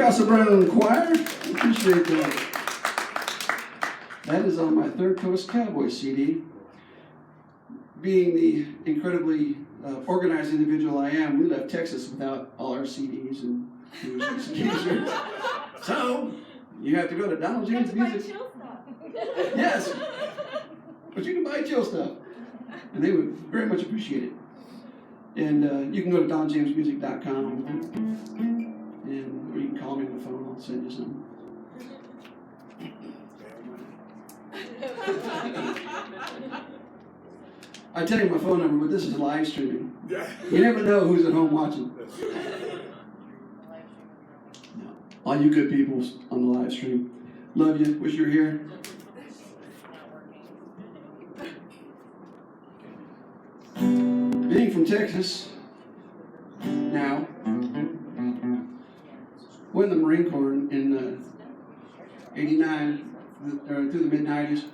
Casa Brown Choir. Appreciate that. That is on my Third Coast Cowboy CD. Being the incredibly organized individual I am, we left Texas without all our CDs and music. So you have to go to Donald James Music. Chill stuff. Yes, but you can buy chill stuff, and they would very much appreciate it. And you can go to donjamesmusic.com, and or you can call me on the phone. I'll send you something. I tell you my phone number, but this is live streaming. You never know who's at home watching. No. All you good people on the live stream, love you. Wish you were here. Being from Texas, now, went in the Marine Corps in 89 through the mid-90s.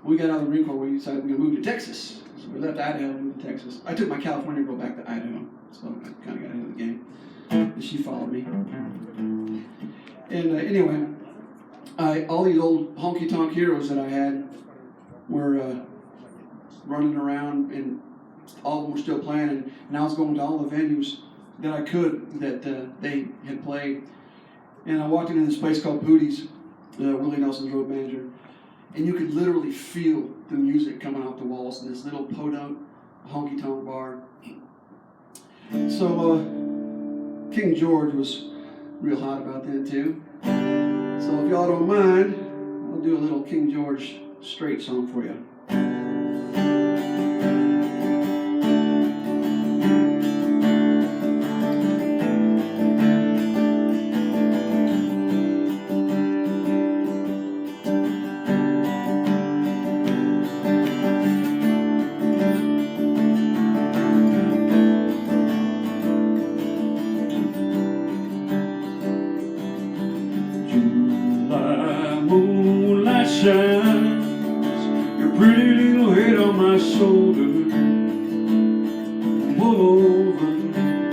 We got out of the Marine Corps, we decided we were going to move to Texas. So we left Idaho and moved to Texas. I took my California girl back to Idaho, so I kind of got into the game. And she followed me. And anyway, all these old honky-tonk heroes that I had were running around, and all of them were still playing, and I was going to all the venues that I could that they had played. And I walked into this place called Pootie's, Willie Nelson's road manager, and you could literally feel the music coming off the walls in this little podunk honky-tonk bar. So King George was real hot about that too. So if y'all don't mind, I'll do a little King George straight song for you. Shines your pretty little head on my shoulder. Pull over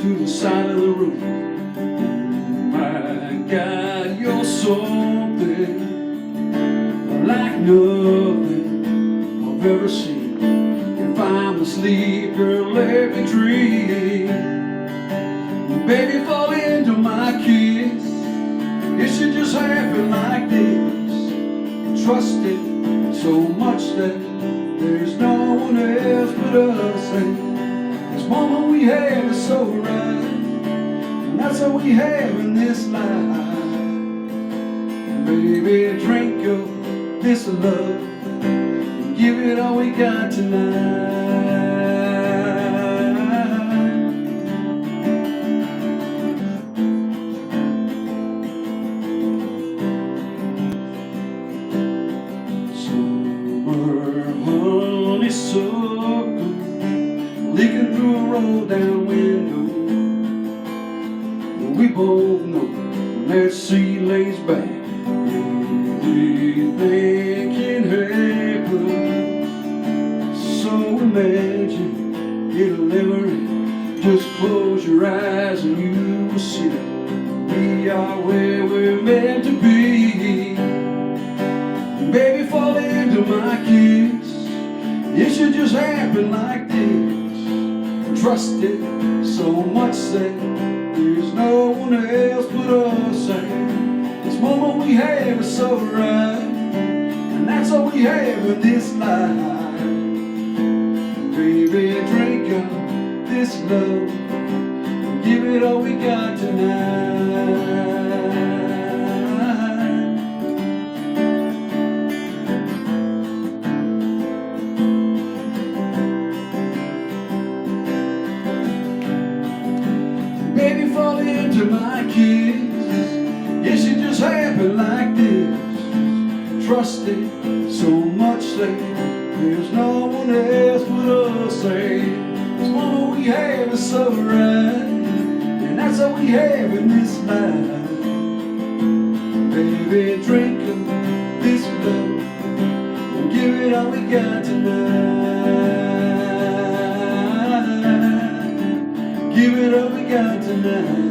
to the side of the road. My God, you're something like nothing I've ever seen. If I'm asleep, girl, let me dream. Baby, fall into my kiss. It should just happen like this. Trusted so much that there's no one else but us. And this moment we have is so right, and that's all we have in this life. Baby, drink of this love and give it all we got tonight. Leaking through a roll down window. We both know when that sea lays back, anything can happen. So imagine it'll never end. Just close your eyes and you will see we are where we're meant to be. Baby, fall into my kiss. It should just happen like this. Trust it so much that there's no one else but us. And this moment we have is so right, and that's all we have in this life. Baby, drink up this love and give it all we got tonight. Baby, fall into my kiss. It should just happen like this. Trust it so much that there's no one else but us. This moment we have is so right, and that's all we have in this life. Baby, drink of this love and give it all we got tonight. Give it all we got tonight.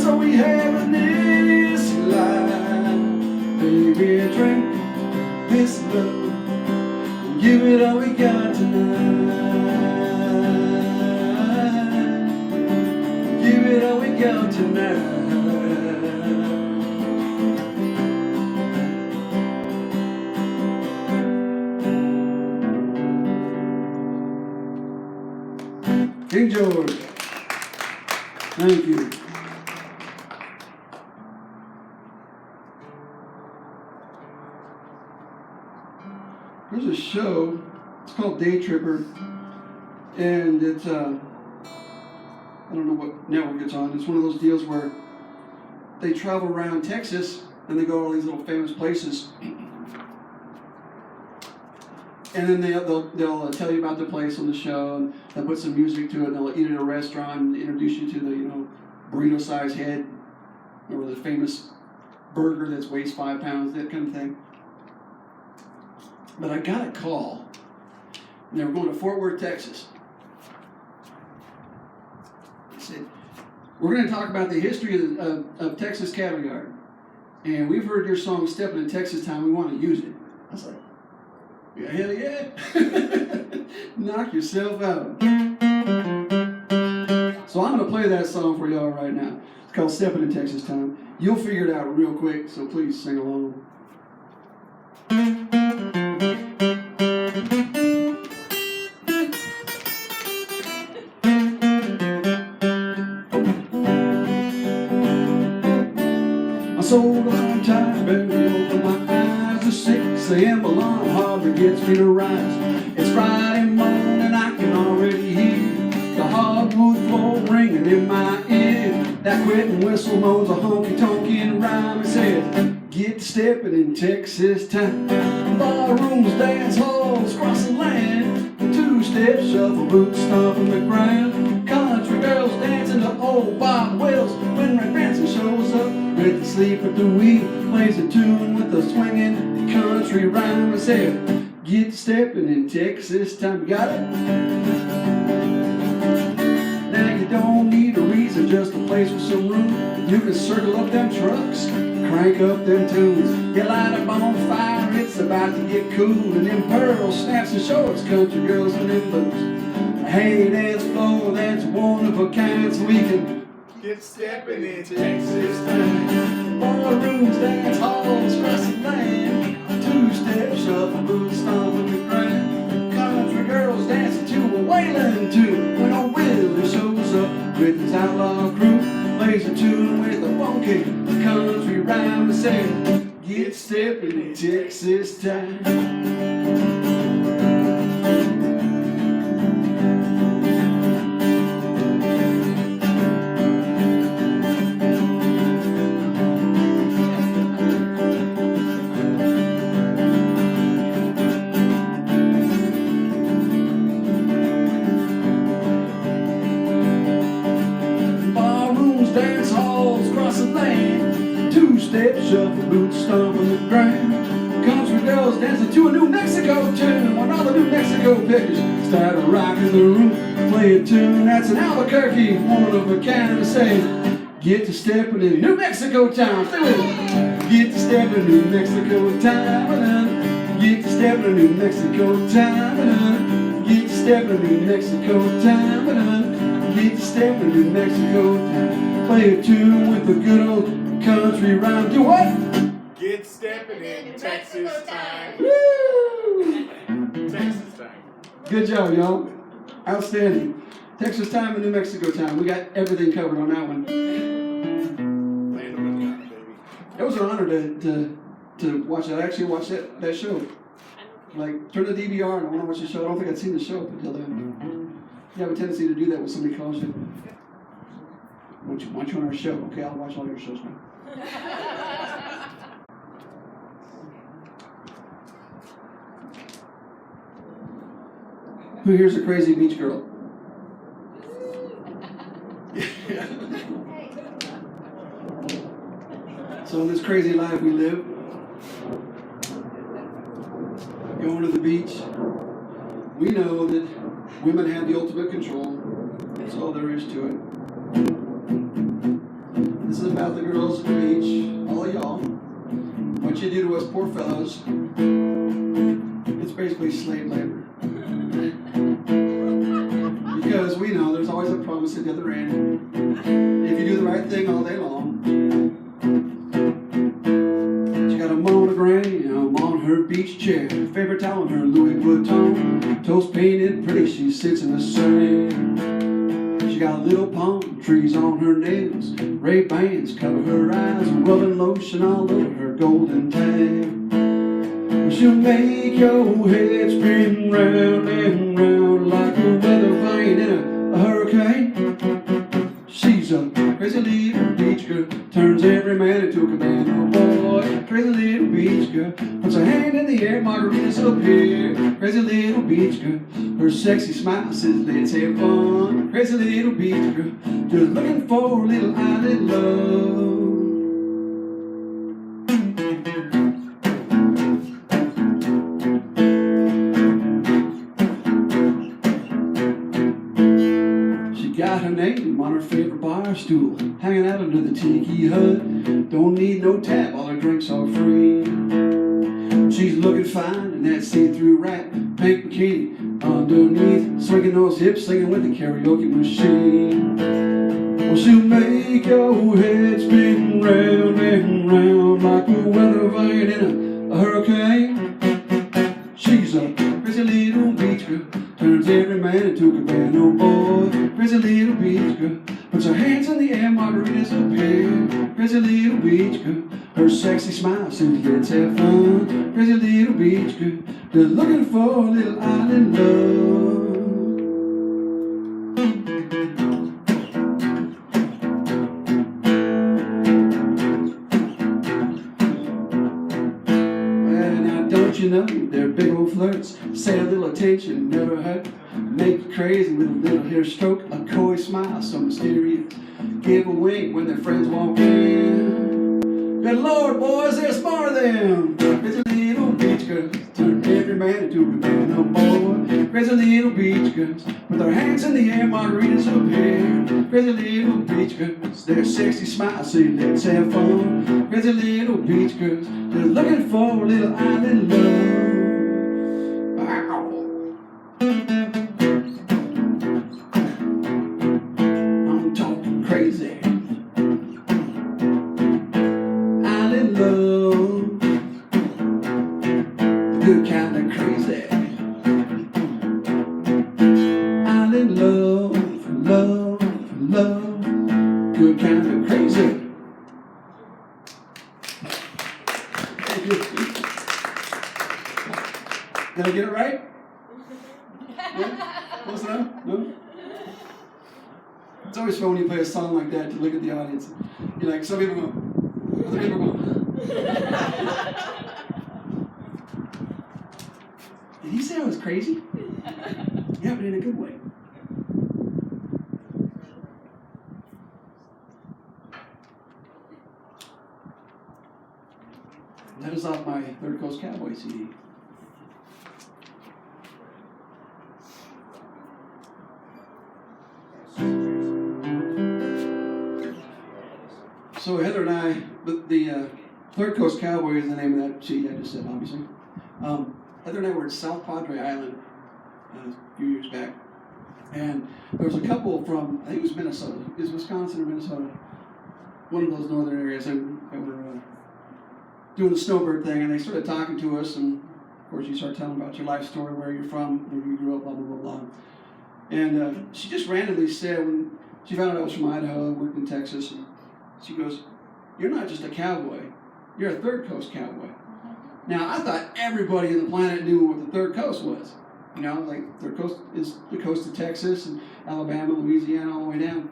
That's all we have in this life. Baby, drink this love, give it all we got tonight. Give it all we got tonight. King George, thank you. There's a show, it's called Day Tripper, and it's, I don't know what network it's on. It's one of those deals where they travel around Texas and they go to all these little famous places. And then they'll tell you about the place on the show, and they'll put some music to it, and they'll eat at a restaurant and introduce you to the, burrito-sized head, or the famous burger that weighs 5 pounds, that kind of thing. But I got a call, and they were going to Fort Worth, Texas. They said, we're going to talk about the history of Texas cattle yard, and we've heard your song, Steppin' in Texas Time, we want to use it. I was like, yeah, hell yeah. Knock yourself out. So I'm going to play that song for y'all right now. It's called Steppin' in Texas Time. You'll figure it out real quick, so please sing along. I sold a long time, baby, open my eyes at 6 a.m. alarm hardly gets me to rise. It's Friday morning, I can already hear the hardwood floor ringing in my ear. That quitting whistle moans a honky-tonkin' rhyme. It says, get steppin' in Texas time. Ballrooms, dance halls, cross the land. Two-step shuffle, boots stomping the ground. Country girls dancing to old Bob Wills. When Ray Branson shows up with the sleep at the wheel, plays a tune with a swinging country rhyme. I said, get steppin' in Texas time. Got it? Now you don't need a reason, just a place with some room. You can circle up them trucks, crank up them tunes. You light up on fire, it's about to get cool. And them pearl snaps and shorts, country girls in them boots. Hey, dance floor, that's one of a kind, so we can get steppin' in Texas time. Ballrooms, dance halls, across the land. Two-step shuffle, boots stomping the ground. Country girls dancing to a wailing tune. When old Willie shows up with his outlaw crew, plays a tune with a funky country rhyme to say, get steppin' in Texas time. Dance halls across the land. Two-step shuffle, boots stomping the ground. Country girls dancing to a New Mexico tune. When all the New Mexico pickers started rocking the room, play a tune that's an Albuquerque, one of a kind to say, get to stepping in New Mexico time. Stay with it. Get to stepping in New Mexico time. Get to stepping in New Mexico time. Get to stepping in New Mexico time. Get to stepping in New Mexico time. Play a tune with a good old country rhyme. Do what? Get steppin' in Texas time. Woo! Texas time. Good job, y'all. Outstanding. Texas time and New Mexico time. We got everything covered on that one. Land on the mountain, baby. It was an honor to watch that. I actually watched that show. Like, turn the DVR and I want to watch the show. I don't think I'd seen the show up until then. You have a tendency to do that when somebody calls you. Want you on our show. Okay, I'll watch all your shows now. Who here's a crazy beach girl? Yeah. So in this crazy life we live, going to the beach, we know that women have the ultimate control. That's all there is to it. This about the girls at the beach, all of y'all. What you do to us poor fellows, it's basically slave labor. Because we know there's always a promise at the other end. If you do the right thing all day long. She got a monogram on her beach chair, favorite towel in her Louis Vuitton, toes painted pretty, she sits in the sun. She got little palm trees on her nails, Ray-Bans cover her eyes, rubbing lotion all over her golden tan. She'll make your head spin round and round like a weather vane in a hurricane. She's a crazy little beach girl, turns every man into a cabana boy. Crazy little beach girl, puts her hand in the air, margaritas up here. Crazy little beach girl, her sexy smile says let's have fun. Crazy little beach girl, just looking for a little island love. Got her name on her favorite bar stool, hanging out under the tiki hut. Don't need no tab, all her drinks are free. She's looking fine in that see-through wrap, pink bikini underneath, swinging those hips, singing with the karaoke machine. Well, she'll make your head spin round and round like a weather vane in a hurricane. She's a crazy little beach girl, turns every man into a cabana boy. Crazy little beach girl, puts her hands in the air, margaritas up here. Crazy little beach girl, her sexy smile says let's have fun. Crazy little beach girl, just looking for a little island love. You know, they're big old flirts, say a little attention, never hurt, make you crazy with a little hair stroke, a coy smile, so mysterious, give a wink when their friends walk in. Good Lord, boys, there's more of them. Crazy little beach girls, turn every man into a cabana boy. Crazy little beach girls, with their hands in the air, margaritas up here. Crazy little beach girls, their sexy smile, say let's have fun. Crazy little beach girls, they're looking for a little island love. I'm talking crazy. Island love. The good kind of crazy. Island love, love, love. Good kind of crazy. Did I get it right? Yeah? Close enough? No? It's always fun when you play a song like that to look at the audience. You're like, some people go, other people go. Did he say I was crazy? Yeah, but in a good way. That is off my Third Coast Cowboy CD. So Heather and I, the Third Coast Cowboy is the name of that CD I just said, obviously. Heather and I were at South Padre Island a few years back, and there was a couple from, I think it was Minnesota. Is Wisconsin or Minnesota? One of those northern areas that were doing the snowbird thing, and they started talking to us, and of course you start telling about your life story, where you're from, where you grew up, blah, blah, blah, blah. And she just randomly said, when she found out I was from Idaho, worked in Texas, and she goes, "You're not just a cowboy, you're a Third Coast cowboy." Now, I thought everybody on the planet knew what the Third Coast was. You know, like Third Coast is the coast of Texas and Alabama, Louisiana, all the way down.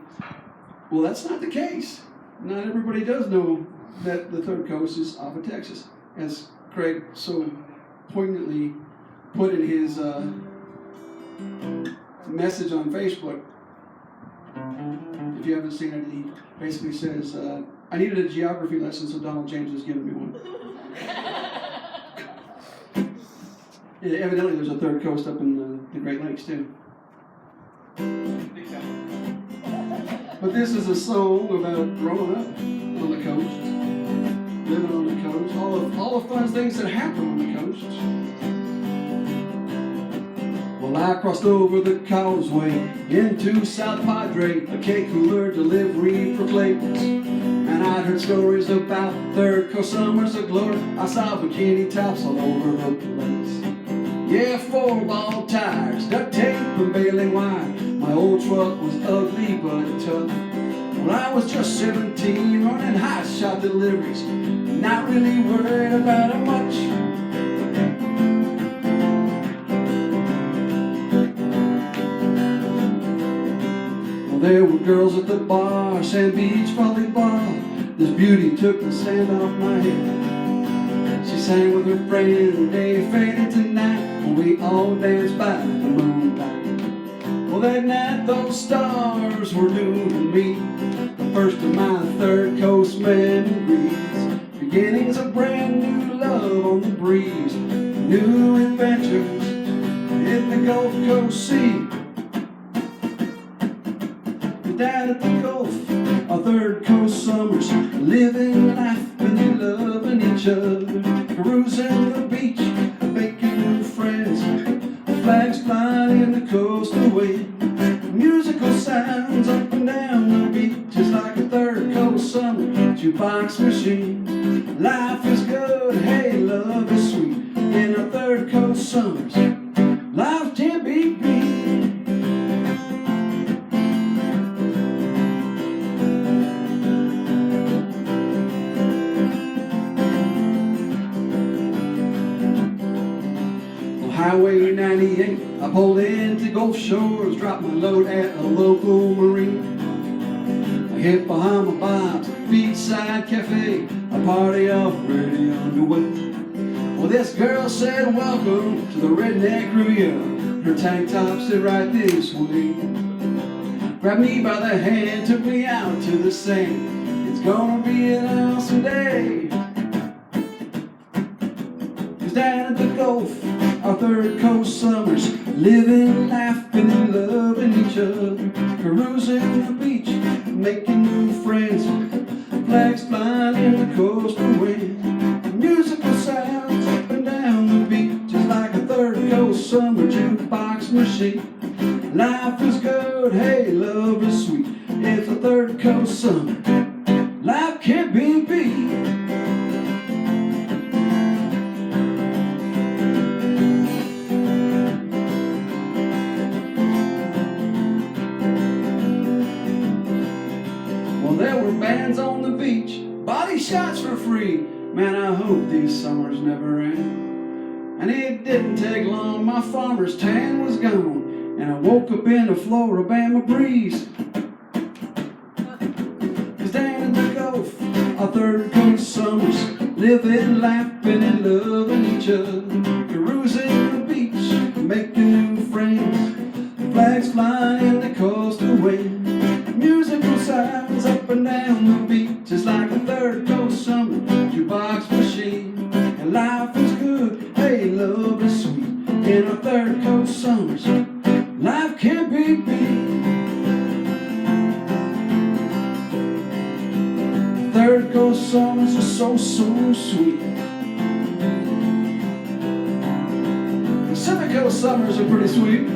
Well, that's not the case. Not everybody does know that the Third Coast is off of Texas, as Craig so poignantly put in his message on Facebook. If you haven't seen it, he basically says, I needed a geography lesson, so Donald James has given me one. Yeah, evidently there's a Third Coast up in the Great Lakes, too. But this is a song about growing up on the coast, living on the coast, all the fun things that happen on the coast. Well, I crossed over the causeway into South Padre, a cake cooler delivery for plates. And I'd heard stories about third coast summers of glory. I saw bikini tops all over the place. Yeah, 4-ball tires, duct tape and baling wire. My old truck was ugly but tough. Well, I was just 17, running high shot deliveries, not really worried about it much. Well, there were girls at the bar, sand beach volleyball. This beauty took the sand off my head. She sang with her friend, day faded tonight, and we all danced by the moonlight. Well, that night those stars were new to me, the first of my third coast memories. Beginnings of brand new love on the breeze, new adventures in the Gulf Coast Sea. Down at the Gulf, our third coast summers, living life and loving each other, cruising the beach, making new friends, flags flying in the coastal wind, musical sounds up and down the beach, just like a third coast summer jukebox machine. Life is good, hey, love is sweet, in our third coast summers, life can't be beat. Highway 98, I pulled into Gulf Shores, dropped my load at a local marine. I hit Bahama Bob's beachside cafe, a party already underway. Well, this girl said, welcome to the Redneck Riviera. Her tank top said right this way. Grabbed me by the hand, took me out to the sand. It's gonna be an awesome day. 'Cause down at the Gulf, our third coast summers, living, laughing and loving each other, cruising the beach, making new friends, flags flying in the coastal wind, musical sounds up and down the beach, just like a third coast summer jukebox machine. Life is good, hey, love is sweet, it's a third coast summer, life can't be beat. There were bands on the beach, body shots for free. Man, I hope these summers never end. And it didn't take long, my farmer's tan was gone, and I woke up in a Floribama breeze. 'Cause down in the Gulf, our third coast summers, living, laughing and loving each other, cruising the beach, making new friends, flags flying in the coastal wind, musical sounds up and down the beach, just like a third coast summer jukebox machine. And life is good, hey, love is sweet, in our third coast summers, life can't be beat. Third coast summers are so, so sweet. Pacific coast summers are pretty sweet.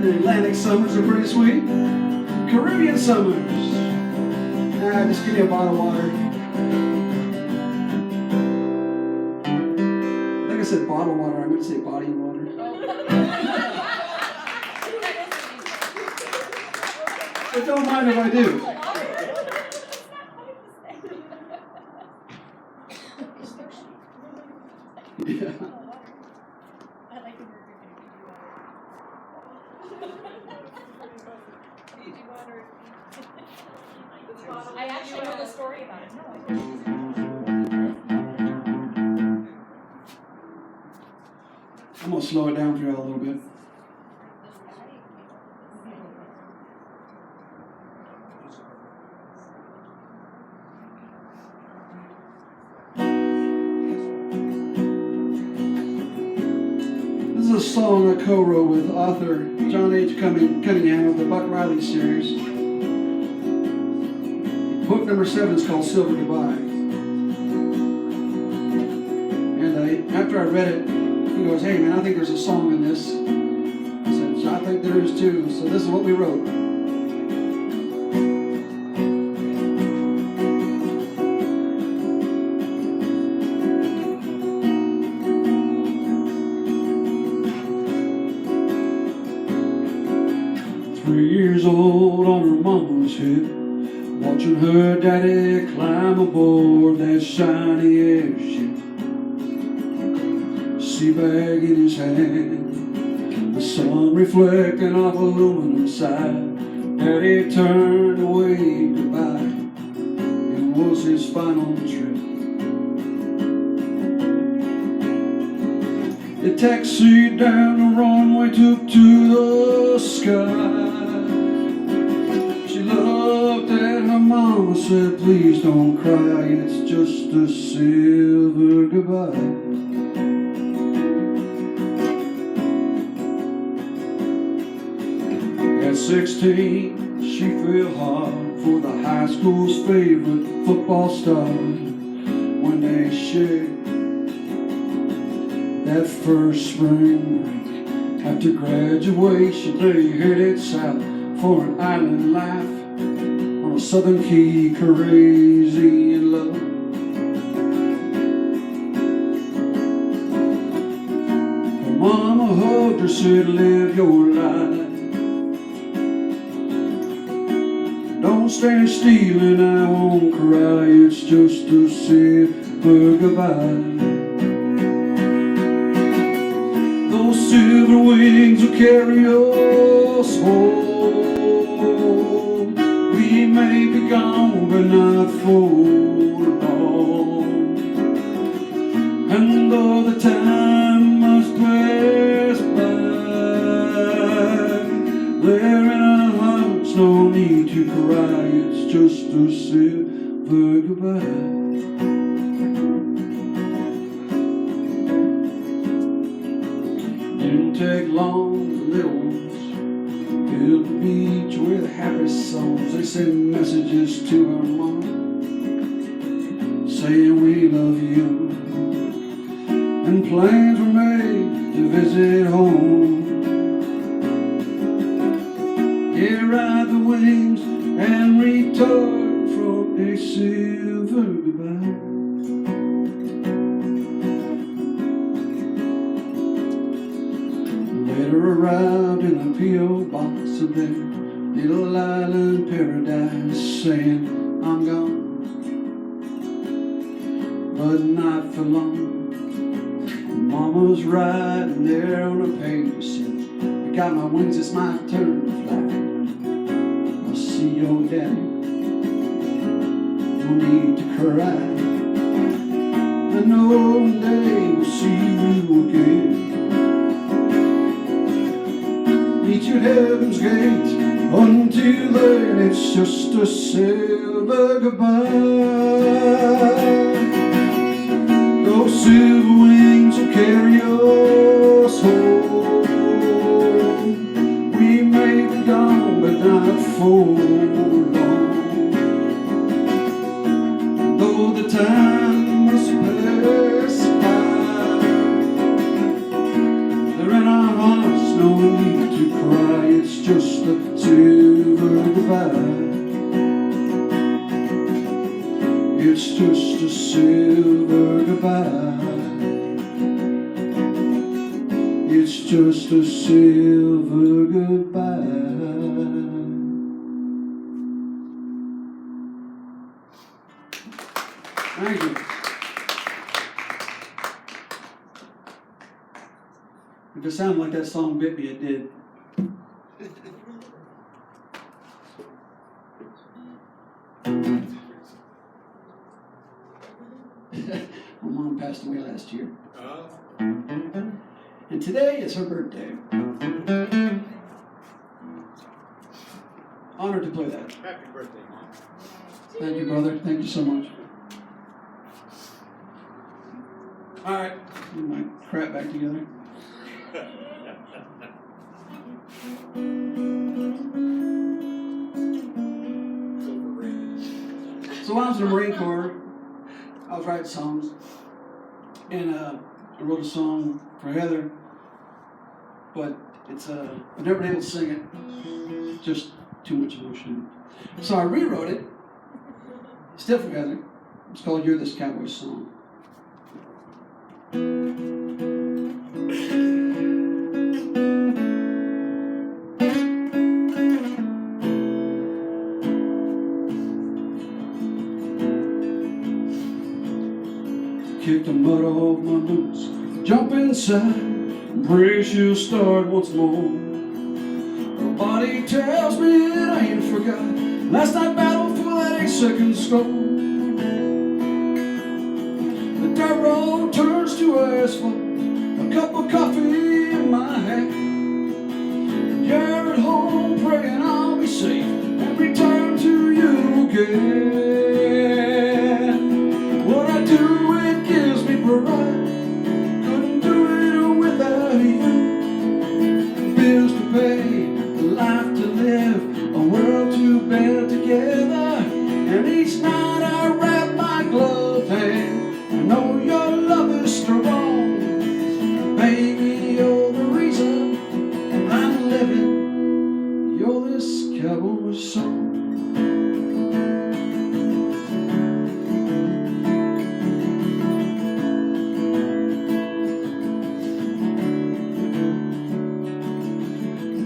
The Atlantic summers are pretty sweet. Caribbean summers, just give me a bottle of water. I think I said bottled water, I meant to say body water. But don't mind if I do. Yeah. I actually know the story about it. I'm gonna slow it down for y'all a little bit. This is a song I co-wrote with author John H. Cunningham of the Buck Riley series. Book number 7 is called Silver Goodbye. And after I read it, he goes, "Hey man, I think there's a song in this." I said, "So I think there is too." So this is what we wrote. 3 years old on her mama's hip, watching her daddy climb aboard that shiny airship. Sea bag in his hand, the sun reflecting off aluminum side. Daddy turned to wave goodbye. It was his final trip. They taxied down the runway, took to the sky. She looked at her mama, said, "Please don't cry, it's just a silver goodbye." At 16, she fell hard for the high school's favorite football star. When they shared that first spring break, after graduation, they headed south for an island life on a southern key, crazy in love. Her mama hugged her, said, "Live your life. Don't stand still and I won't cry, it's just a silver goodbye. Those silver wings will carry us home. We may be gone, but not for long. And though the time must pass by, there in our hearts no need to cry, it's just a silver goodbye. Didn't take long, the little ones filled the beach with happy songs. They sent messages to our mom, saying we love you. And plans were made to visit home. Yeah, ride the wings and return from a silver goodbye. Later arrived in a P.O. box of their little island paradise, saying, "I'm gone, but not for long." Mama's riding there on the page, said, "I got my wings, it's my turn to fly. I'll see your daddy, no need to cry. I know one day we'll see you again. Meet you at heaven's gate. Until then, it's just a silver goodbye. Those silver wings will carry us home. We may be gone, but not for long. Though the time must pass by, there in our hearts no need to cry, it's just a silver goodbye. It's just a silver goodbye. It's just a silver goodbye. Thank you. If it sounded like that song bit me, it did. My mom passed away last year. And today is her birthday. Honored to play that. Happy birthday, Mom. Thank you, brother. Thank you so much. All right, get my crap back together. So when I was in the Marine Corps, I was writing songs, and I wrote a song for Heather, but it's I've never been able to sing it, just too much emotion. So I rewrote it, still for Heather. It's called "You're This Cowboy Song." Kick the mud off my boots, jump inside, brace you'll start once more. My body tells me that I ain't forgot last night battle for that 8-second score. The dirt road turns to asphalt, a cup of coffee in my hand. You're at home praying I'll be safe and return to you again. What I do, it gives me pride. Couldn't do it without you. Bills to pay, a life to live, a world to bear together. And each night I wrap my gloved hand. I know your love is strong. Baby, you're the reason I'm living. You're this cowboy song.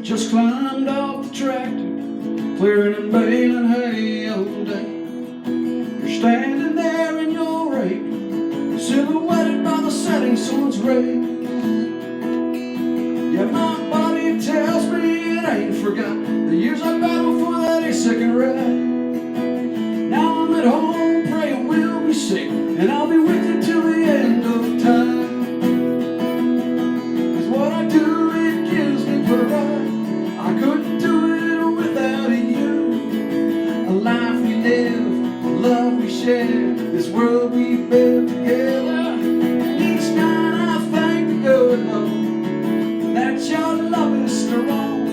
Just climbed off the tractor, clearing and baling hay all day. You're standing there in your rake, silhouetted by the setting sun's ray. Yeah, my body tells me it ain't forgot the years I battled for that 8-second ride. Now I'm at home praying we'll be safe, and I'll be with you till the end of time. 'Cause what I do, it gives me pride. I couldn't do it without you. A life we live, a love we share, this world we build together. And each night I thank the good Lord that your love is strong.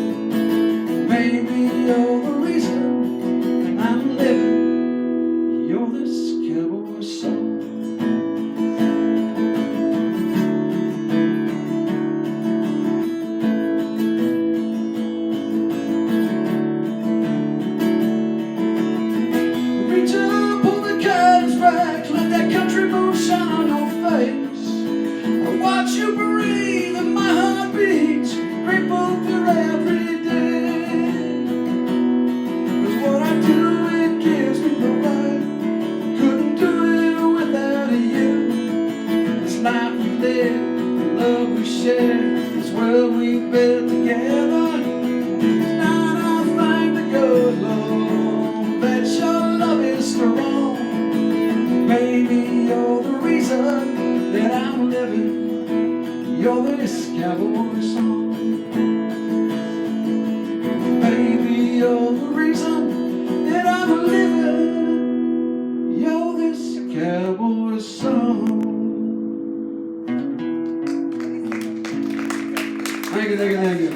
Baby, you're the reason I'm living. You're this cowboy song. Reach up, pull the curtains back, let that country moon shine on your face. I watch you breathe and my heart beats, grateful for every day. 'Cause what I do, it gives me pride. Couldn't do it without you. This life we live, the love we share, this world we build together. Tonight I thank the good Lord that your love is strong. Baby, you're the reason that I'm living. You're this cowboy song. Baby, you're the reason that I'm living. You're this cowboy song. Thank you, thank you, thank you.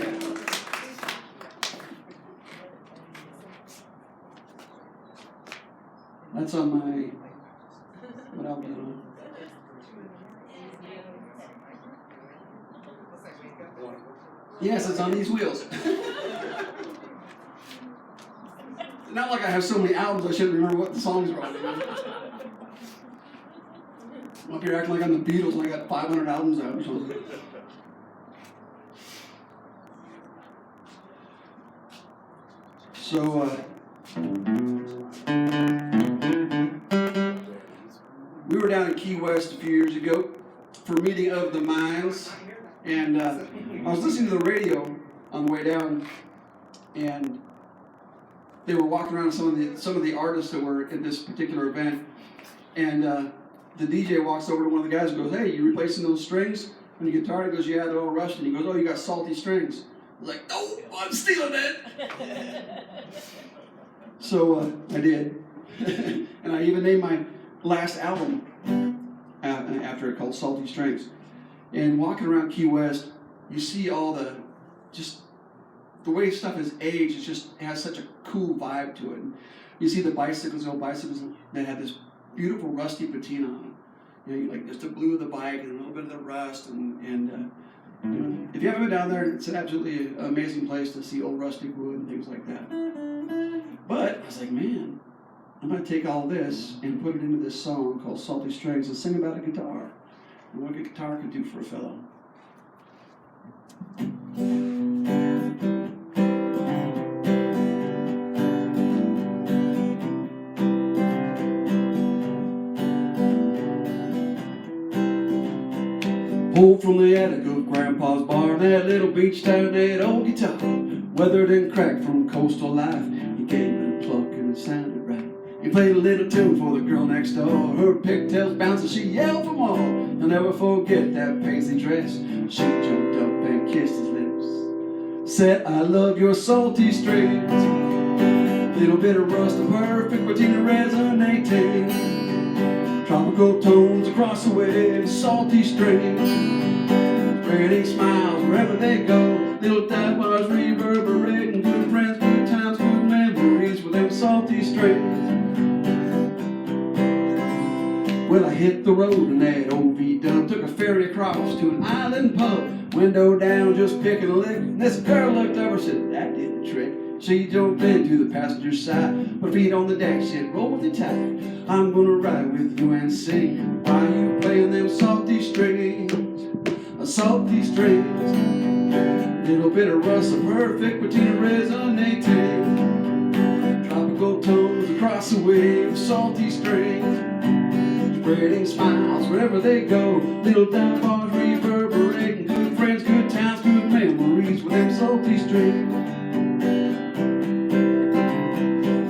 That's on my, what album is it on? Yes, it's on These Wheels. Not like I have so many albums I shouldn't remember what the songs are on. I'm up here acting like I'm the Beatles and I got 500 albums out or something. So, we were down in Key West a few years ago for a meeting of the Minds, and I was listening to the radio on the way down, and they were walking around some of the artists that were at this particular event, and the DJ walks over to one of the guys and goes, "Hey, you replacing those strings on your guitar?" He goes, "Yeah, they're all rusted." He goes, "Oh, you got salty strings." I was like, "No, I'm stealing that." So I did, and I even named my last album after it, called Salty Strings. And walking around Key West, you see all the the way stuff is aged, it has such a cool vibe to it. And you see the bicycles, the old bicycles, they had this beautiful rusty patina on them. You know, like just the blue of the bike and a little bit of the rust. And you know, if you haven't been down there, it's an absolutely amazing place to see old rustic wood and things like that. But I was like, man, I'm going to take all this and put it into this song called Salty Strings and sing about a guitar and what a guitar can do for a fellow. Pulled from the attic of Grandpa's barn, that little beach town, that old guitar, weathered and cracked from coastal life. He gave it a pluck and it sounded right. He played a little tune for the girl next door. Her pigtails bounced and she yelled for more. I'll never forget that paisley dress. She jumped up and kissed his lips. Said, I love your salty strings. Little bit of rust and perfect patina resonating. Tropical tones across the waves, salty strings. Spreading smiles wherever they go. Little dive bars reverberating. Good friends, good times, good memories with them salty strings. Well, I hit the road in that OV dump, took a ferry across to an island pub. Window down, just picking a lick. And this girl looked over and said, that did the trick. She jumped into the passenger side, put her feet on the deck, said, roll with the tide. I'm gonna ride with you and sing while you playing them salty strings. Salty strings. Little bit of rust, a perfect patina resonating. Tropical tones across the waves, salty strings. Spreading smiles wherever they go. Little dive bars reverberating. Good friends, good times, good memories with them salty strings.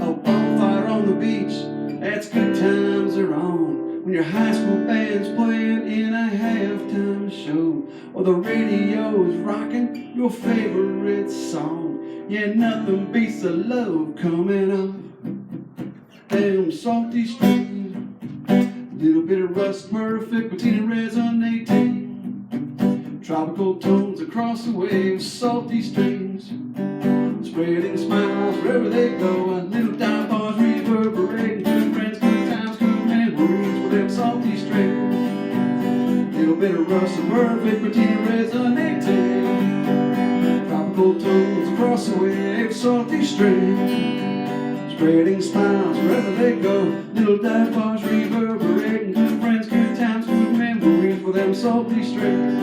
A bonfire on the beach, that's good times are on. When your high school band's playing in a halftime show, or the radio is rocking your favorite song. Yeah, nothing beats the love coming on them salty strings. Little bit of rust, perfect patina resonating. Tropical tones across the waves, salty strings. Spreading smiles wherever they go. And little dive bars reverberating. Good friends, good times, good memories with them salty strings. Little bit of rust, perfect patina resonating. Tropical tones across the waves, salty strings. Spreading smiles wherever they go. Little dive bars reverberating. Good friends, good times, good memories with them salty strings.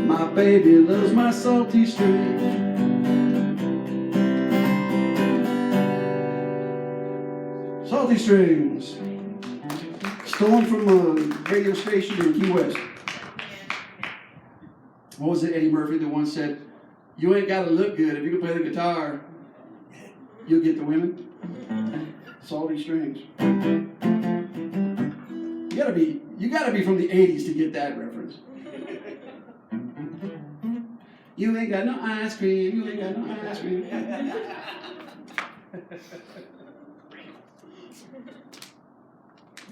My baby loves my salty strings. Salty strings. Stolen from a radio station in Key West. What was it, Eddie Murphy that once said, you ain't got to look good. If you can play the guitar, you'll get the women. Salty strings. You gotta be from the 80s to get that reference. You ain't got no ice cream, you ain't got no ice cream.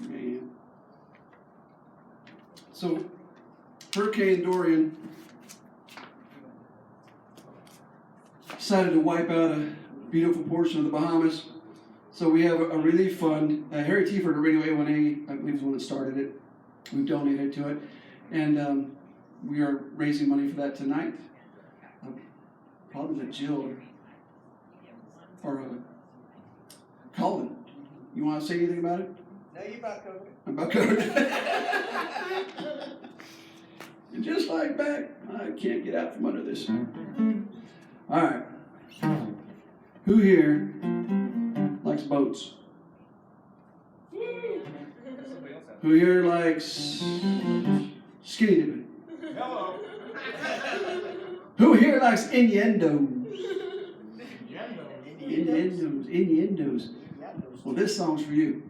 Man. So, Hurricane Dorian decided to wipe out a beautiful portion of the Bahamas. So we have a relief fund. Harry Tiefert of Radio A1A, I believe, is the one that started it. We've donated to it. And we are raising money for that tonight. Probably Jill or Colin. You want to say anything about it? No, you about covered it. I'm about covered. And just like back, I can't get out from under this. All right. Who here likes boats? Who here likes skinny dipping? Hello. Who here likes innuendos? Innuendo. Innuendos. Well, this song's for you.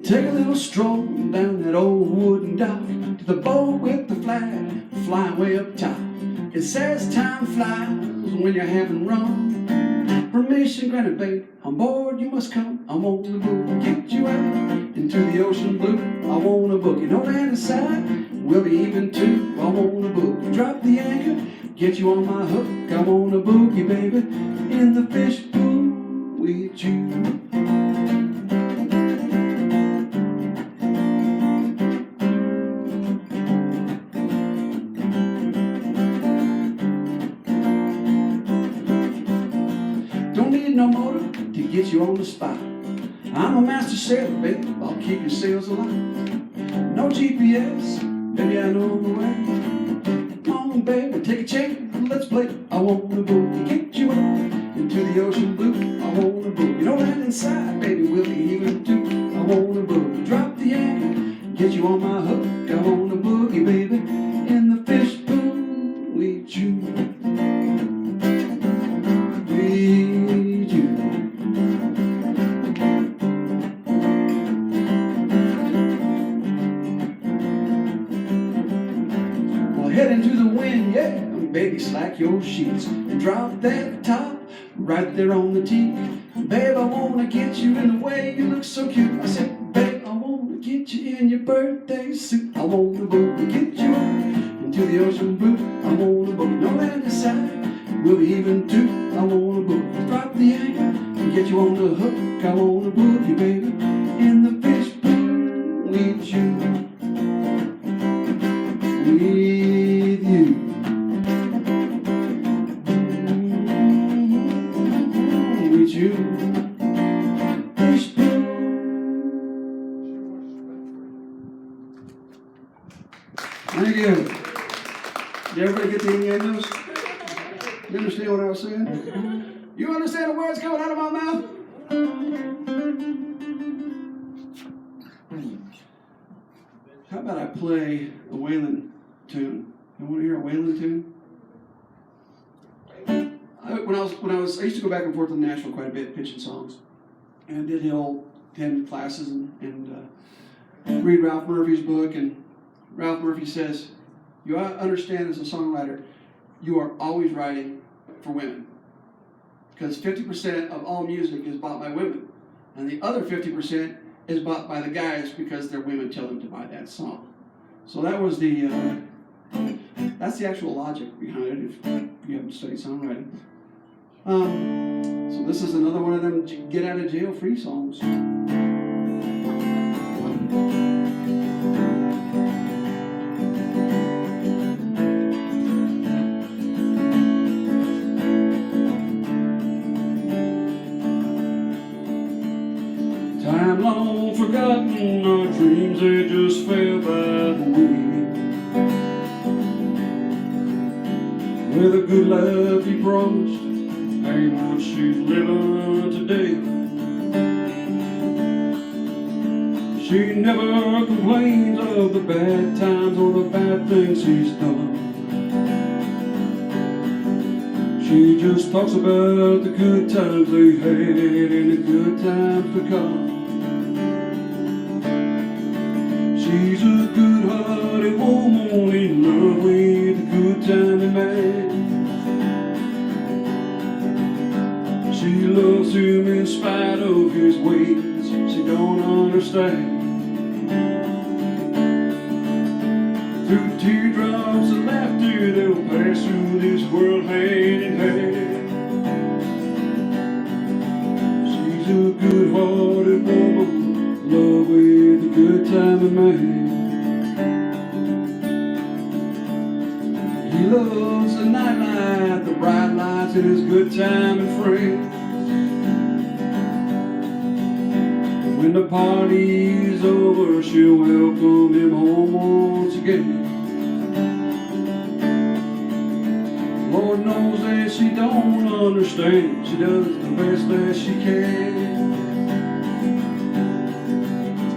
Take a little stroll down that old wooden dock to the boat with the flag flying way up top. It says time flies when you're having rum. fishing grounded, babe. On board you must come. I want to book, get you out into the ocean blue. I want to book you, no land aside. We'll be even too. I want to book you, drop the anchor, get you on my hook. I want to book you, baby, in the fish pool with you. Don't need no motor to get you on the spot. I'm a master sailor, baby, I'll keep your sails alive. No GPS, baby, I know the way. Come on, baby, take a chance, let's play. I want to book you, get you out into the ocean blue. I want to book you, no land inside, baby, we'll be even too. I want to book you, drop the anchor, get you on my hook. I want to book you, baby, in the fish pool with you. Head into the wind, yeah, baby, slack your sheets and drop that top right there on the teak. Babe, I wanna get you in the way you look so cute. I said, babe, I wanna get you in your birthday suit. I wanna book to get you out into the ocean blue. I wanna book no land aside, we'll be even too. I wanna book, drop the anchor and get you on the hook. I wanna book you, baby, in the fish pool with you. With you. With you. Fish pool. Thank you. Did everybody get the innuendos? You understand what I was saying? You understand the words coming out of my mouth? How about I play a Waylon tune? You want to hear a Waylon tune? When I used to go back and forth to Nashville quite a bit, pitching songs, and I did attend classes and read Ralph Murphy's book. And Ralph Murphy says, "You understand as a songwriter, you are always writing for women, because 50% of all music is bought by women, and the other 50% is bought by the guys because their women tell them to buy that song." So that was that's the actual logic behind it if you haven't studied songwriting. So this is another one of them get out of jail free songs. Time long forgotten, our dreams they just fell by the way. With a good life he promised, ain't what she's living today. She never complains of the bad times or the bad things he's done. She just talks about the good times they had and the good times to come. She's a good-hearted woman in love with a good-timing man. She loves him in spite of his ways she don't understand. Through teardrops of laughter they'll pass through this world hand in hand. She's a good-hearted woman, love with a good-timing man. He loves the nightlight, the bright lights, and his good-timing friends. When the party's over, she'll welcome him home once again. Lord knows that she don't understand. She does the best that she can.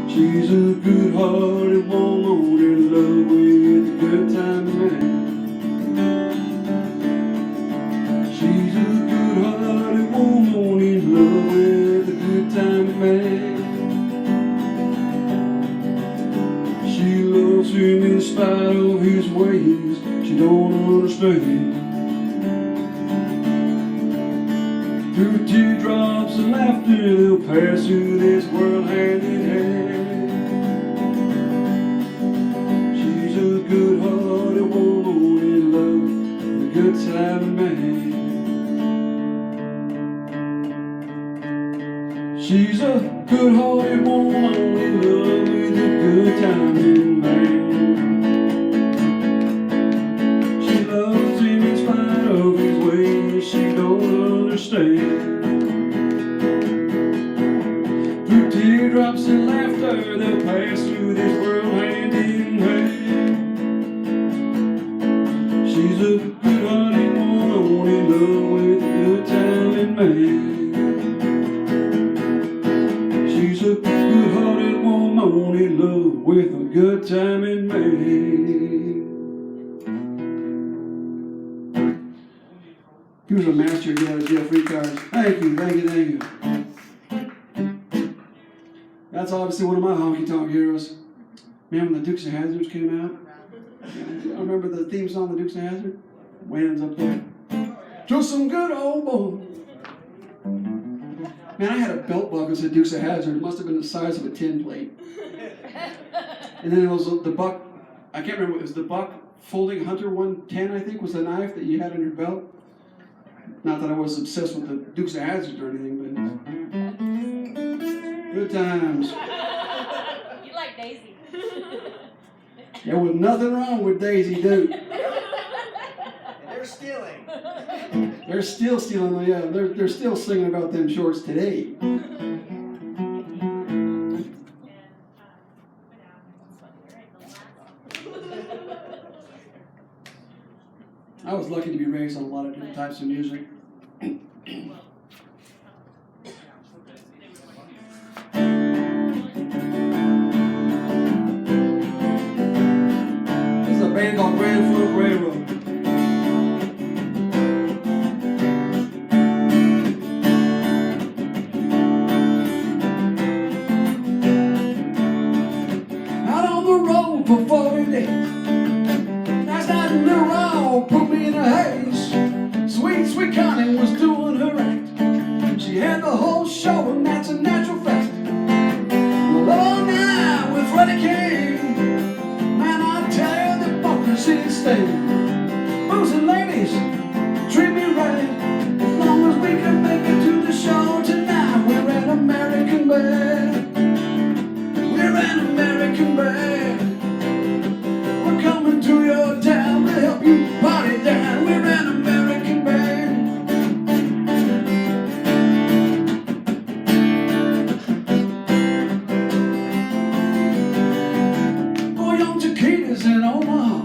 She's a good-hearted woman in love with a good-timing man. She's a good-hearted woman in love with a good-timing man. She loves him in spite of his ways she don't understand. Through teardrops they'll pass through this world hand in hand. She's a good-hearted woman in love with a good-timing man. She's a good-hearted woman in love with a good-timing man. She loves him in spite of his ways she don't understand. Through teardrops and laughter, they'll pass through this world hand in hand. She's a good-hearted woman in love with a good-timing man. She's a good-hearted woman in love with a good-timing man. He was a master get out of jail free cards. Thank you, thank you, thank you. That's obviously one of my honky-tonk heroes. Man, when the Dukes of Hazzard came out, I remember the theme song, the Dukes of Hazzard. Waylon's up there. Just some good old boy. Man, I had a belt buckle that said Dukes of Hazzard. It must have been the size of a tin plate. And then it was the Buck, I can't remember, it was the Buck Folding Hunter 110, I think, was the knife that you had on your belt. Not that I was obsessed with the Dukes of Hazzard or anything, but good times. You like Daisy. There was nothing wrong with Daisy Duke. And they're stealing. They're still stealing, yeah, they're still singing about them shorts today. I was lucky to be raised on a lot of different types of music. This is a band called Grand Funk Railroad. Out on the road for 40 days. Last night in the road put me in a haze. Sweet, sweet Connie was doing her act. She had the whole show, and that's a natural fact. Well, all night with Freddie King, man, I tell you, the bunkers in stain. Booze and ladies, treat me right. As long as we can make it to the show tonight, we're an American band. We're an American band. We're coming to your town to help you party down. We're an American band. Boy on Chiquitas in Omaha,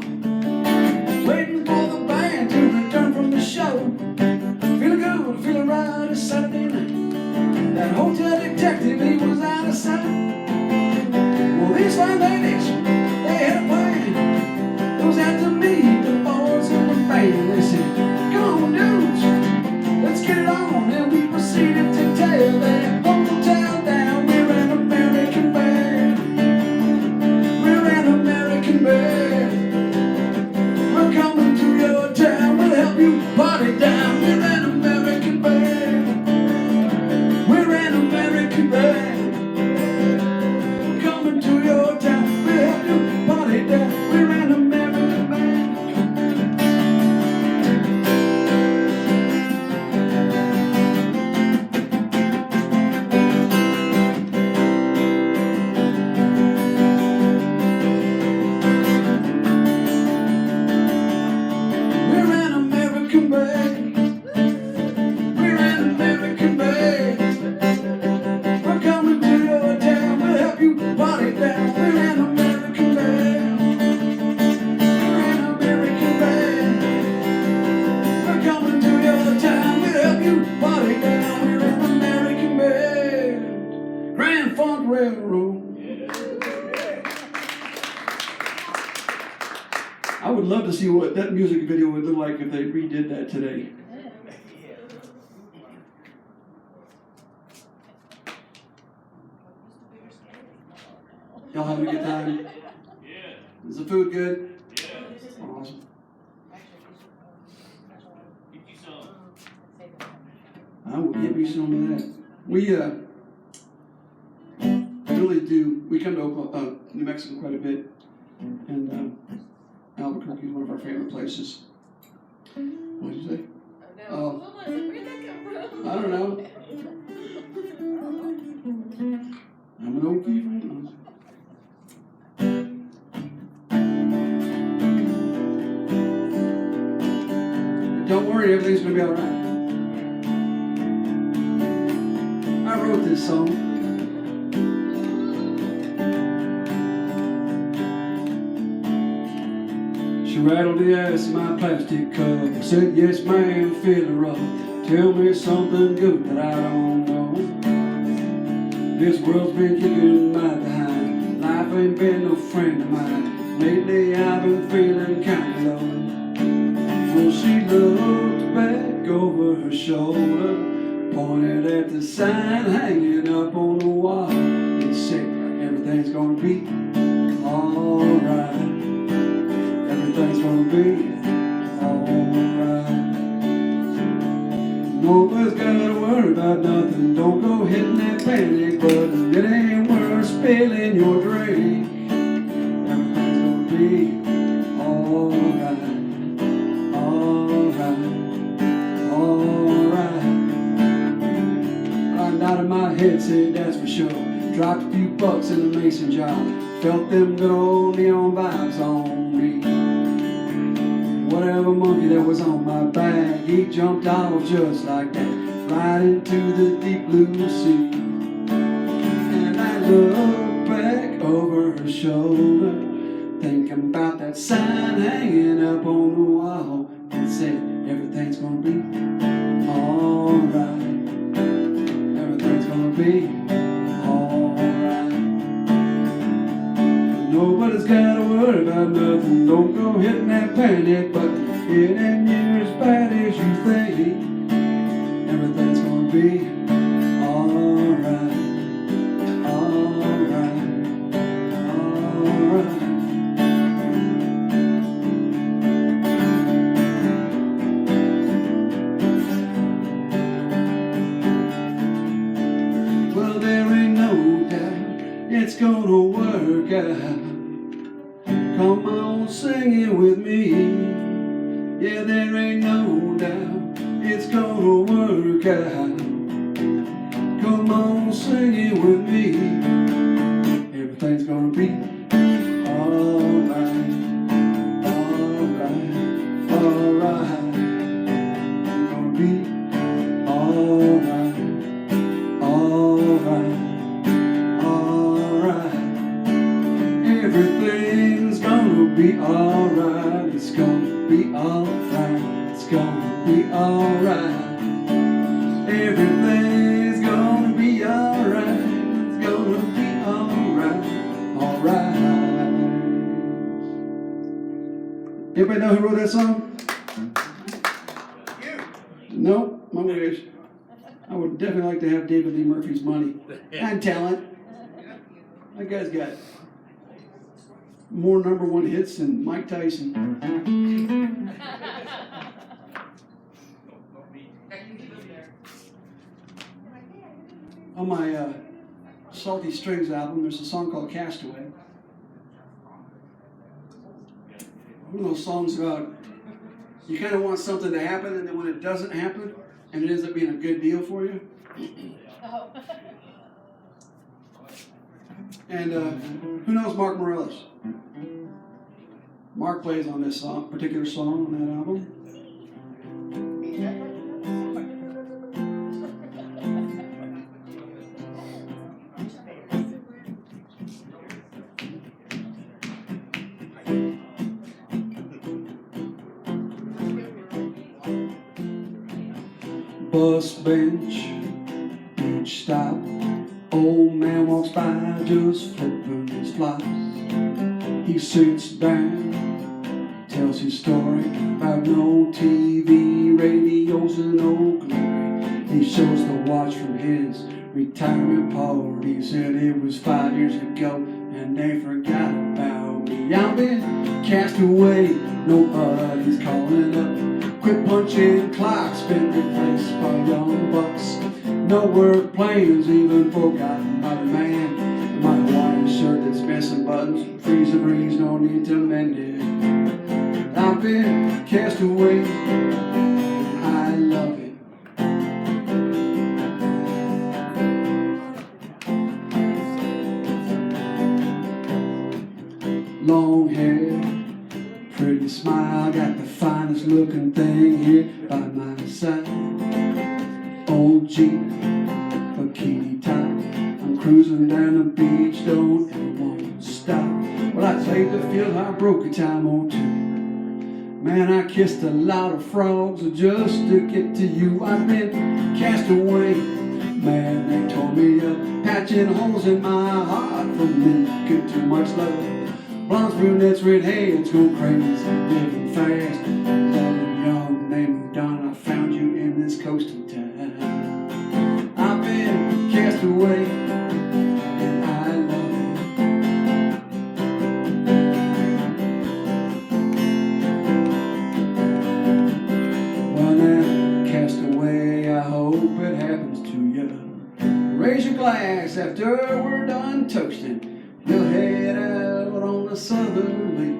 waiting for the band to return from the show. Feeling good, feeling right, it's Saturday night. That hotel detective, he was out of sight. Well, these fine ladies, they had a plan. It was after me, the boys in the band. They said, come on, dudes, let's get it on. And we proceeded to tell that whole town down. We're an American band. We're an American band. We're coming to your town. We'll help you party down. We're an American band. We're an American band. We're coming to your town. We'll help you party down. We're an American band. We're an American band. We're an American band. We're coming to your town. We'll help you party down. We're an American band. We're an American band. We're coming to your town. We'll help you party down. We're an American band. Grand Funk Railroad. I would love to see what that music video would look like if they redid that today. Y'all having a good time? Yeah. Is the food good? Yeah. Awesome. Get you some. I will get me some of that. really do. We come to New Mexico quite a bit, and Albuquerque is one of our favorite places. What did you say? Oh. What was it? Where'd that come from? I don't know. I'm an old Kiefer. Don't worry, everything's gonna be all right. I wrote this song. She rattled the ice in my plastic cup and said, yes ma'am, feeling rough. Tell me something good that I don't know. This world's been kicking my behind. Life ain't been no friend of mine. Lately I've been feeling kinda low. Well, she looked back over her shoulder, pointed at the sign hanging up on the wall, and said, everything's gonna be alright. Everything's gonna be alright. Nobody's gotta worry about nothing. Don't go hitting that panic button. It ain't worth spilling your drink. Everything's gonna be alright. Out of my head, said that's for sure. Dropped a few bucks in the mason jar. Felt them good old neon vibes on me. Whatever monkey that was on my back, he jumped off just like that, right into the deep blue sea. And I looked back over her shoulder, thinking about that sign hanging up on the wall, and said, everything's gonna be alright. Be alright. Nobody's gotta worry about nothing. Don't go hitting that panic button. It ain't near as bad as you think. Everything's gonna be alright. Alright. Alright. It's gonna work out. Come on, sing it with me. Yeah, there ain't no doubt. It's gonna work out. Come on, sing it with me. Everything's gonna be alright. Alright. Alright. It's gonna be alright. Alright. Everything's gonna be alright. It's gonna be alright. It's gonna be alright. Everything's gonna be alright. It's gonna be alright. Alright. Anybody know who wrote that song? No? I wish. I would definitely like to have David Lee Murphy's money and talent. That guy's got more #1 hits than Mike Tyson. On my Salty Strings album, there's a song called Castaway. One of those songs about you kind of want something to happen, and then when it doesn't happen, and it ends up being a good deal for you. Oh. And who knows Mark Morellis? Mark plays on this particular song on that album. Bus bench, each stop. Old man walks by, just flipping his flops. He sits down, tells his story about no TV, radios, and no glory. He shows the watch from his retirement party. He said it was 5 years ago, and they forgot about me. I've been cast away, nobody's calling up. Quit punching clocks, been replaced by young bucks. No work plans, even forgotten by the man. My missing buttons, freeze the breeze, no need to mend it. I've been cast away, and I love it. Long hair, pretty smile, got the finest looking thing here by my side. Old Jeep, bikini top, I'm cruising down the beach, don't ever want to stop. Well, I played the field, I broke a time or two. Man, I kissed a lot of frogs just to get to you. I've been cast away, man, they tore me up, patching holes in my heart from leaking too much love. Blondes, brunettes, redheads go crazy, living fast, loving young. They moved on, I found you in this coastal town. I've been cast away, and I love it. Well now, cast away, I hope it happens to you. Raise your glass after we're done toasting. We'll head out on the southerly,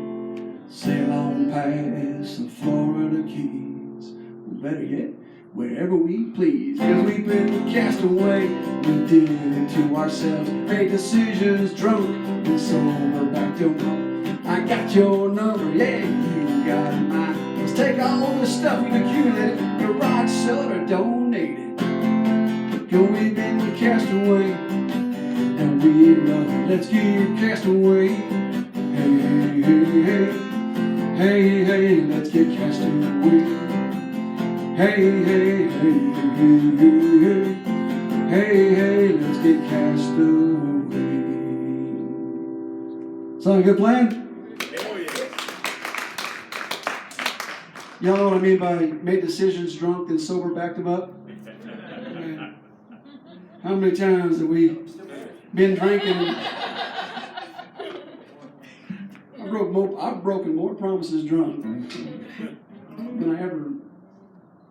sail on past the Florida Keys. Or better yet, wherever we please. Cause we've been cast away, we did it to ourselves. Made decisions drunk and sober back to home. I got your number, yeah, you got mine. Let's take all the stuff we've accumulated, garage sell it or donate it. Cause we've been cast away, and we love it. Let's get cast away. Hey, hey, hey, hey. Hey, hey, let's get cast away. Hey, hey, hey, hey, hey, hey. Hey, hey, let's get cast away. Sound a good plan? Oh, yeah. Y'all know what I mean by made decisions drunk and sober backed them up? How many times have we been drinking? I've broken more promises drunk than I ever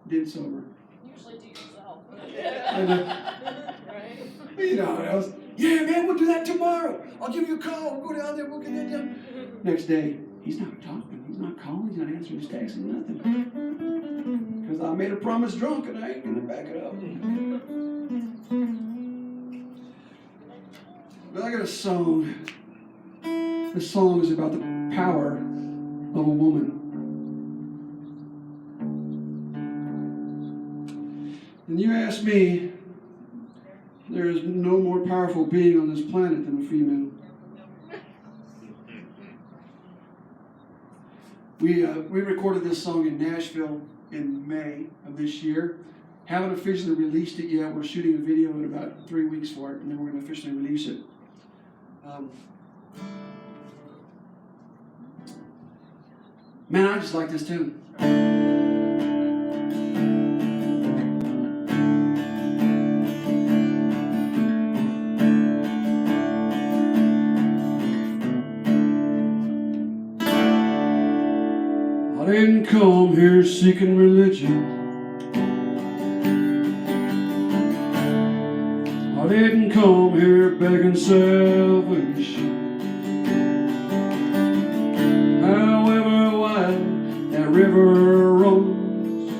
did sober. Usually to yourself. I know. Right? You know how else? Yeah, man, we'll do that tomorrow. I'll give you a call. We'll go down there. We'll get that done. Next day, he's not talking. He's not calling. He's not answering his texts. Nothing. Because I made a promise drunk and I ain't gonna back it up. But I got a song. This song is about the power of a woman. And you ask me, there is no more powerful being on this planet than a female. We recorded this song in Nashville in May of this year. Haven't officially released it yet. We're shooting a video in about 3 weeks for it, and then we're going to officially release it. Man, I just like this tune. I didn't come here seeking religion. I didn't come here begging salvation. However wide that river runs,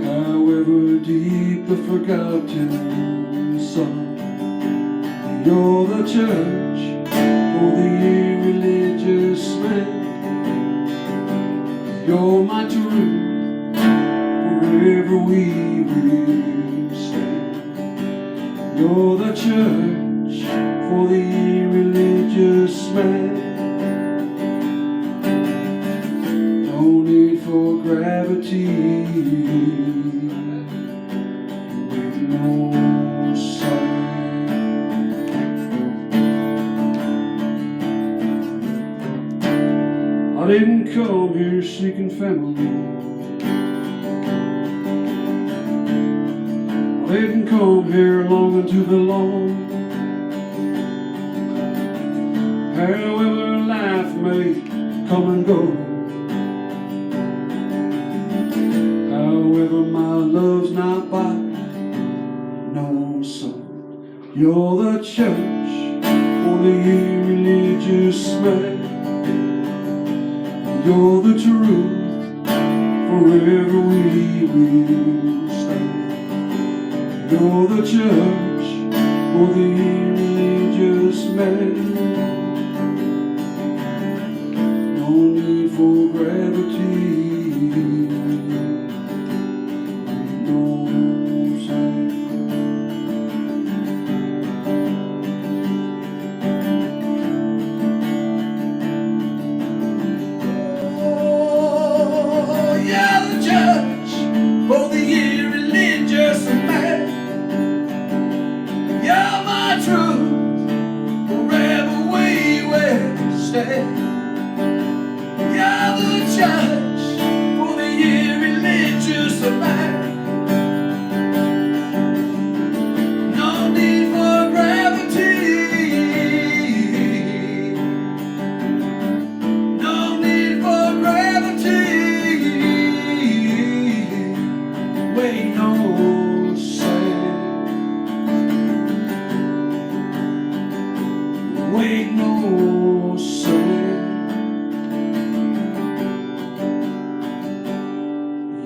however deep the forgotten sun, you're the church for the irreligious man. You're my truth wherever we will stand. You're the church for the irreligious man. No need for gravity with no sign. I didn't come here seeking family. I didn't come here longing to belong. However life may come and go, however my love's not by no song. You're the church for the irreligious man. You're the truth, forever we will stand. You're the church for the irreligious man. No need for gravity.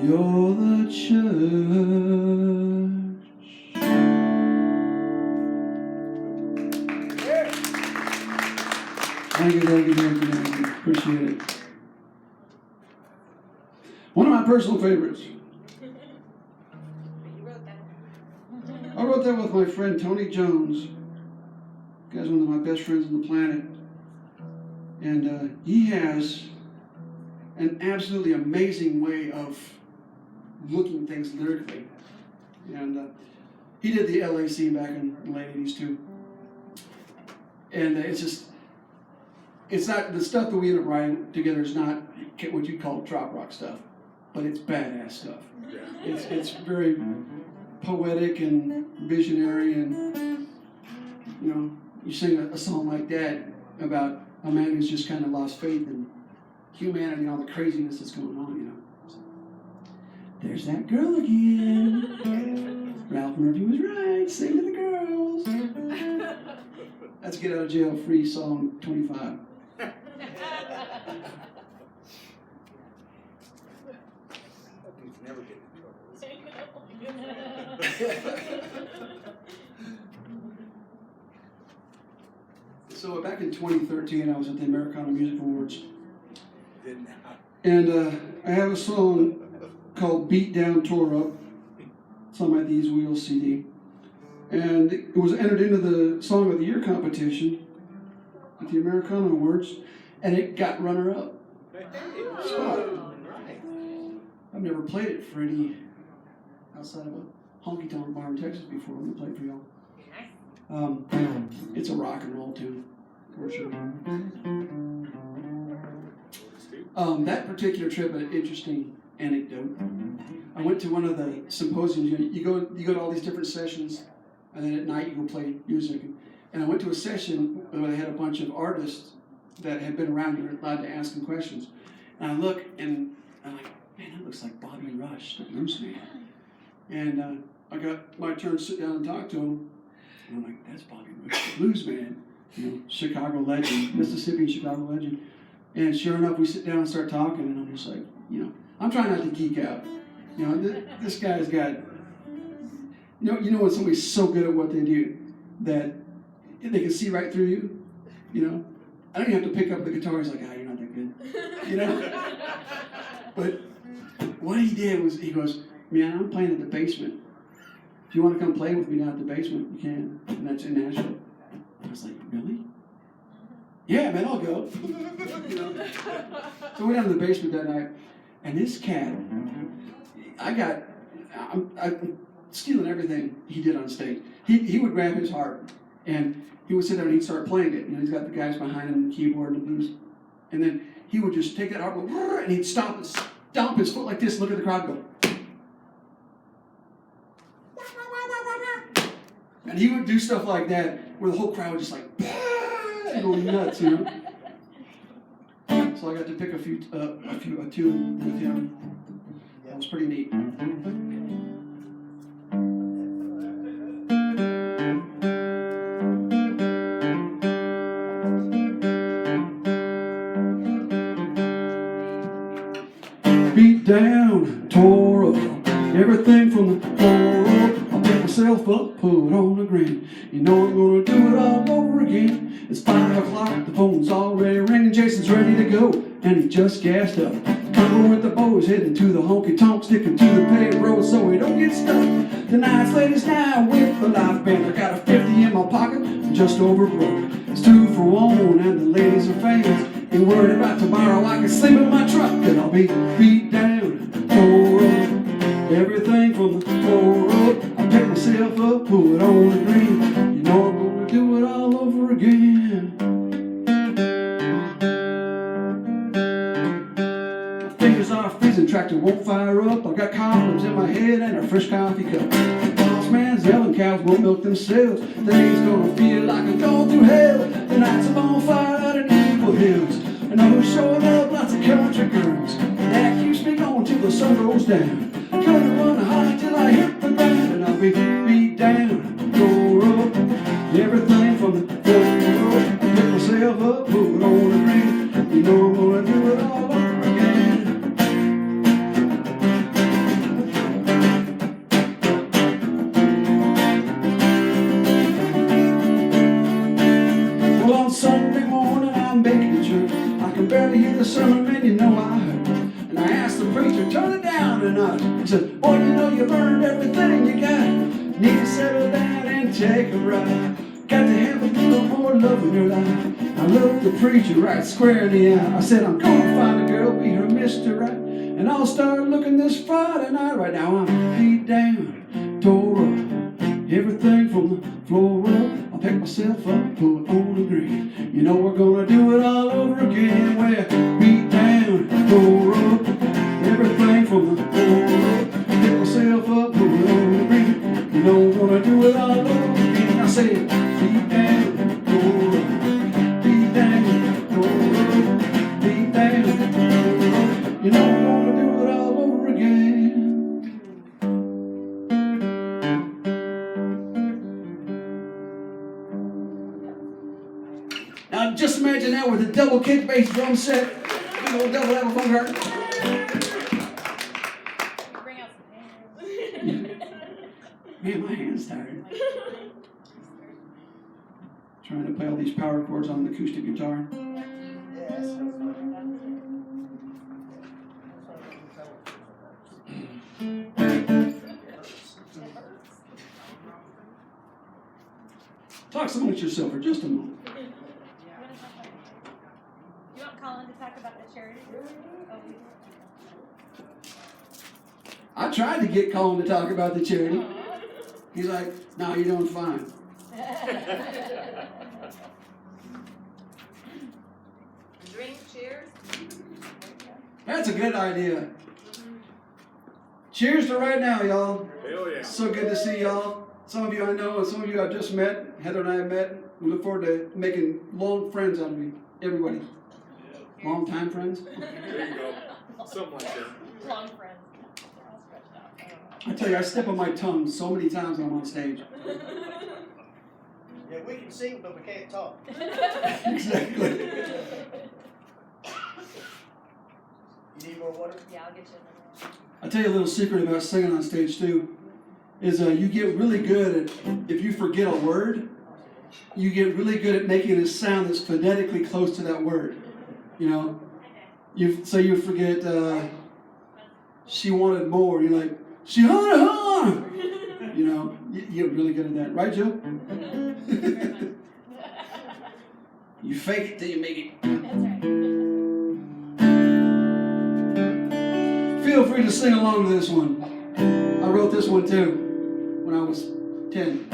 You're the church. Thank you. Appreciate it. One of my personal favorites. You wrote that. I wrote that with my friend Tony Jones. The guy's one of my best friends on the planet. And he has an absolutely amazing way of looking at things lyrically. And he did the LA scene back in the late 80s too. And it's not, the stuff that we end up writing together is not what you call trop rock stuff, but it's badass stuff. It's very poetic and visionary, and you know, you sing a song like that about a man who's just kind of lost faith in humanity and all the craziness that's going on, you know. There's that girl again. Ralph Murphy was right, sing to the girls. That's Get Out of Jail Free song 25. Never get in trouble. So back in 2013, I was at the Americana Music Awards, Didn't and I have a song called Beat Down Tore Up. It's on my These Wheels CD. And it was entered into the Song of the Year competition at the Americana Awards, and it got runner-up. Spot. I've never played it for any outside of a honky-tonk bar in Texas before. I'm gonna play it for y'all. It's a rock and roll tune, for sure. That particular trip, an interesting anecdote. I went to one of the symposiums. You go to all these different sessions, and then at night you go play music. And I went to a session where they had a bunch of artists that had been around. You were allowed to ask them questions. And I look, and I'm like, man, that looks like Bobby Rush, the blues man. And I got my turn to sit down and talk to him. And I'm like, that's Bobby Rush, the blues man. You know, Chicago legend, Mississippi and Chicago legend. And sure enough, we sit down and start talking, and I'm just like, you know, I'm trying not to geek out. You know, this guy's got, you know when somebody's so good at what they do that they can see right through you, you know? I don't even have to pick up the guitar. He's like, you're not that good, you know? But what he did was, he goes, man, I'm playing at the basement. If you want to come play with me down at the basement, you can. And that's in Nashville. I was like, really? Yeah, man, I'll go. You know? So we went down to the basement that night, and this cat, I'm stealing everything he did on stage. He would grab his harp, and he would sit there and he'd start playing it. You know, he's got the guys behind him, the keyboard and the blues. And then he would just take that harp and he'd stomp his foot like this, and look at the crowd and go. And he would do stuff like that where the whole crowd was just like, going nuts, you know. So I got to pick a tune with him. That was pretty neat. myself up, put on a grin. You know I'm gonna do it all over again. It's 5 o'clock, the phone's already ringing. Jason's ready to go, and he just gassed up. Coming with the boys, heading to the honky-tonk, sticking to the paved road so we don't get stuck. Tonight's latest night with the live band. I got a 50 in my pocket, I'm just over broke. It's 2 for 1, and the ladies are fans. Ain't worried about tomorrow, I can sleep in my truck, and I'll be beat down, tore up. Everything from the floor up, I pick myself up, put on the green. You know I'm gonna do it all over again. My fingers are freezing, tractor won't fire up. I got cobwebs in my head and a fresh coffee cup. Boss man's yelling, cows won't milk themselves. Today's gonna feel like I'm going through hell. The nights are on fire out in Eagle Hills. I know who's showing up, lots of country girls. That keeps me going till the sun goes down. Gonna run high till I hit the ground, and I'll be beat down, tore up. Everything from the floor up, I pick myself up, put on the green. You know I'm gonna do it all over again. Well, on Sunday morning I'm baking at church. I can barely hear the sermon, man, you know I heard. And I asked the preacher, turn it down a notch. He said, boy, you know you've earned everything you got. Need to settle down and take a ride. Got to have a little more love in your life. I looked the preacher right square in the eye. I said, I'm gonna find a girl, be her Mr. Right. And I'll start looking this Friday night. Right now I'm beat down, tore up. Everything from the floor up, I'll pick myself up, put on the green. You know we're gonna do it all over again. We're beat down, tore up. Everything from the floor up, pick myself up, put on the green. You know we're gonna do it all over again. I said, beat down, tore up. Beat down, tore up. Beat down, tore up. You know we're gonna do it all over again. Now just imagine that with a double kick bass drum set, big old double apple phone card. Bring out some hands. Man, my hand's tired. Trying to play all these power chords on an acoustic guitar. Talk amongst yourself for just a moment. You want Colin to talk about the charity? I tried to get Colin to talk about the charity. He's like, no, you're doing fine. Drink, cheers. That's a good idea. Cheers to right now, y'all. Hell yeah. So good to see y'all. Some of you I know, and some of you I've just met. Heather and I have met. We look forward to making long friends out of you. Everybody. Long time friends. There you go. Something like that. Long friends. They're all stretched out. I tell you, I step on my tongue so many times when I'm on stage. Yeah, we can sing, but we can't talk. Exactly. You need more water? Yeah, I'll get you another one. I'll tell you a little secret about singing on stage too. Is you get really good at, if you forget a word, you get really good at making it sound that's phonetically close to that word. You know, you forget, she wanted more. You're like, she wanted more. You know, you get really good at that, right, Jill? You fake it till you make it. That's right. Feel free to sing along to this one. I wrote this one too when I was 10.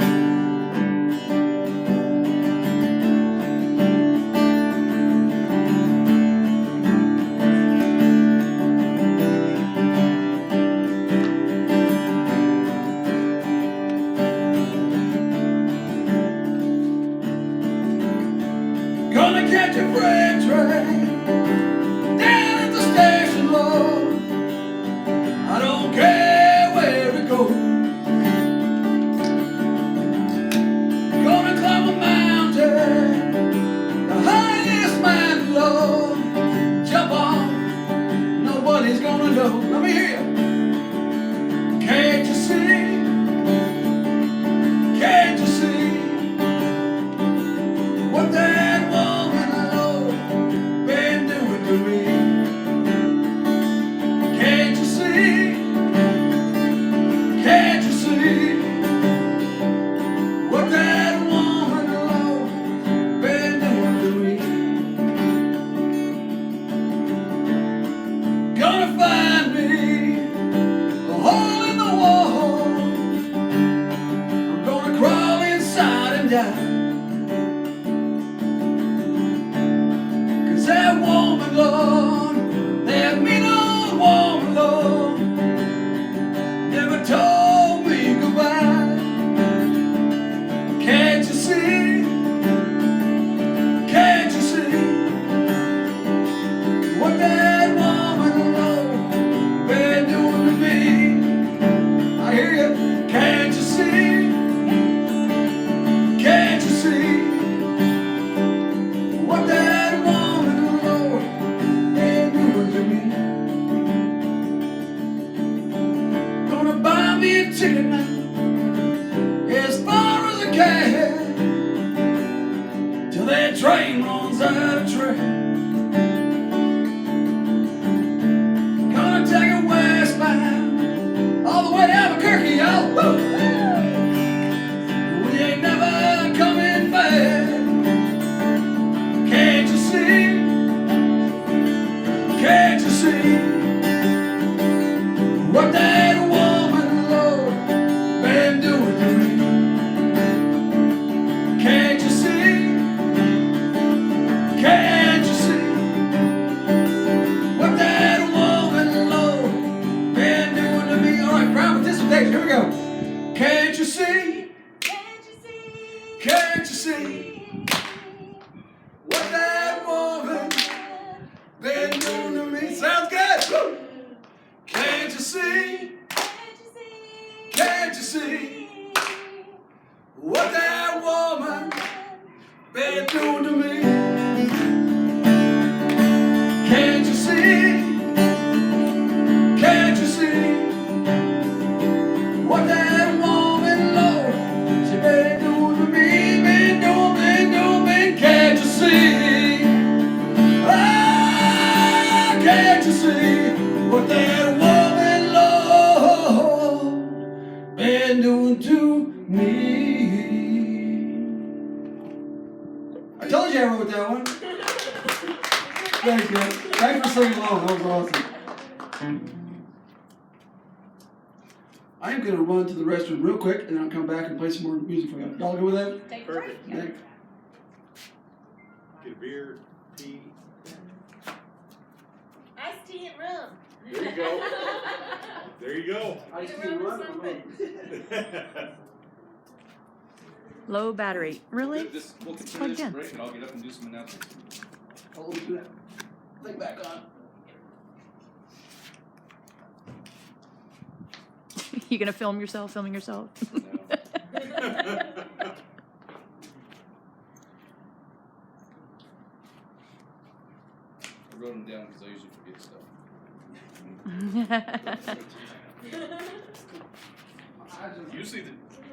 Gonna catch a freight train down at the station, Lord. I don't care where it goes. and die. 'Cause that woman, Lord, that mean old woman, Lord, never told me goodbye. Can't you see? Can't you see what that woman, Lord, been doing to me? I hear you. Can't you see? Can't you see what that woman, Lord, been doing to me? Gonna buy me a ticket now, as far as I can, till that train runs out of track. Gonna take it westbound, all the way to Albuquerque, y'all. Woo! We ain't never coming back. Can't you see? Can't you see what that woman, Lord, been doing to me? Can't you see? Can't you see what that woman, Lord, been doing to me? All right, crowd participation. Here we go. Can't you see? Can't you see? Can't you see what that woman been doing to me? Sounds good. Woo! Can't you see? Can't you see? Can't you see what that woman been doing to me? Can't you see? Can't you see what that woman, Lord, she been doing to me? Been doing. Can't you see? Ah, can't you see what that woman, Lord, been doing to me? I told you I wrote that one. Thank you. Thanks for singing along. That was awesome. I am going to run to the restroom real quick, and then I'll come back and play some more music for you. Y'all good with that? Take a break. Perfect. Yeah. Get a beer, tea. Iced tea and rum. There you go. There you go. Iced tea Rum and or rum. something. Low battery. Really? We'll It's continue plugged this in. break and I'll get up and do some announcements. I'll do that. Thing back on. You gonna film yourself filming yourself? No. I wrote them down because I usually forget stuff.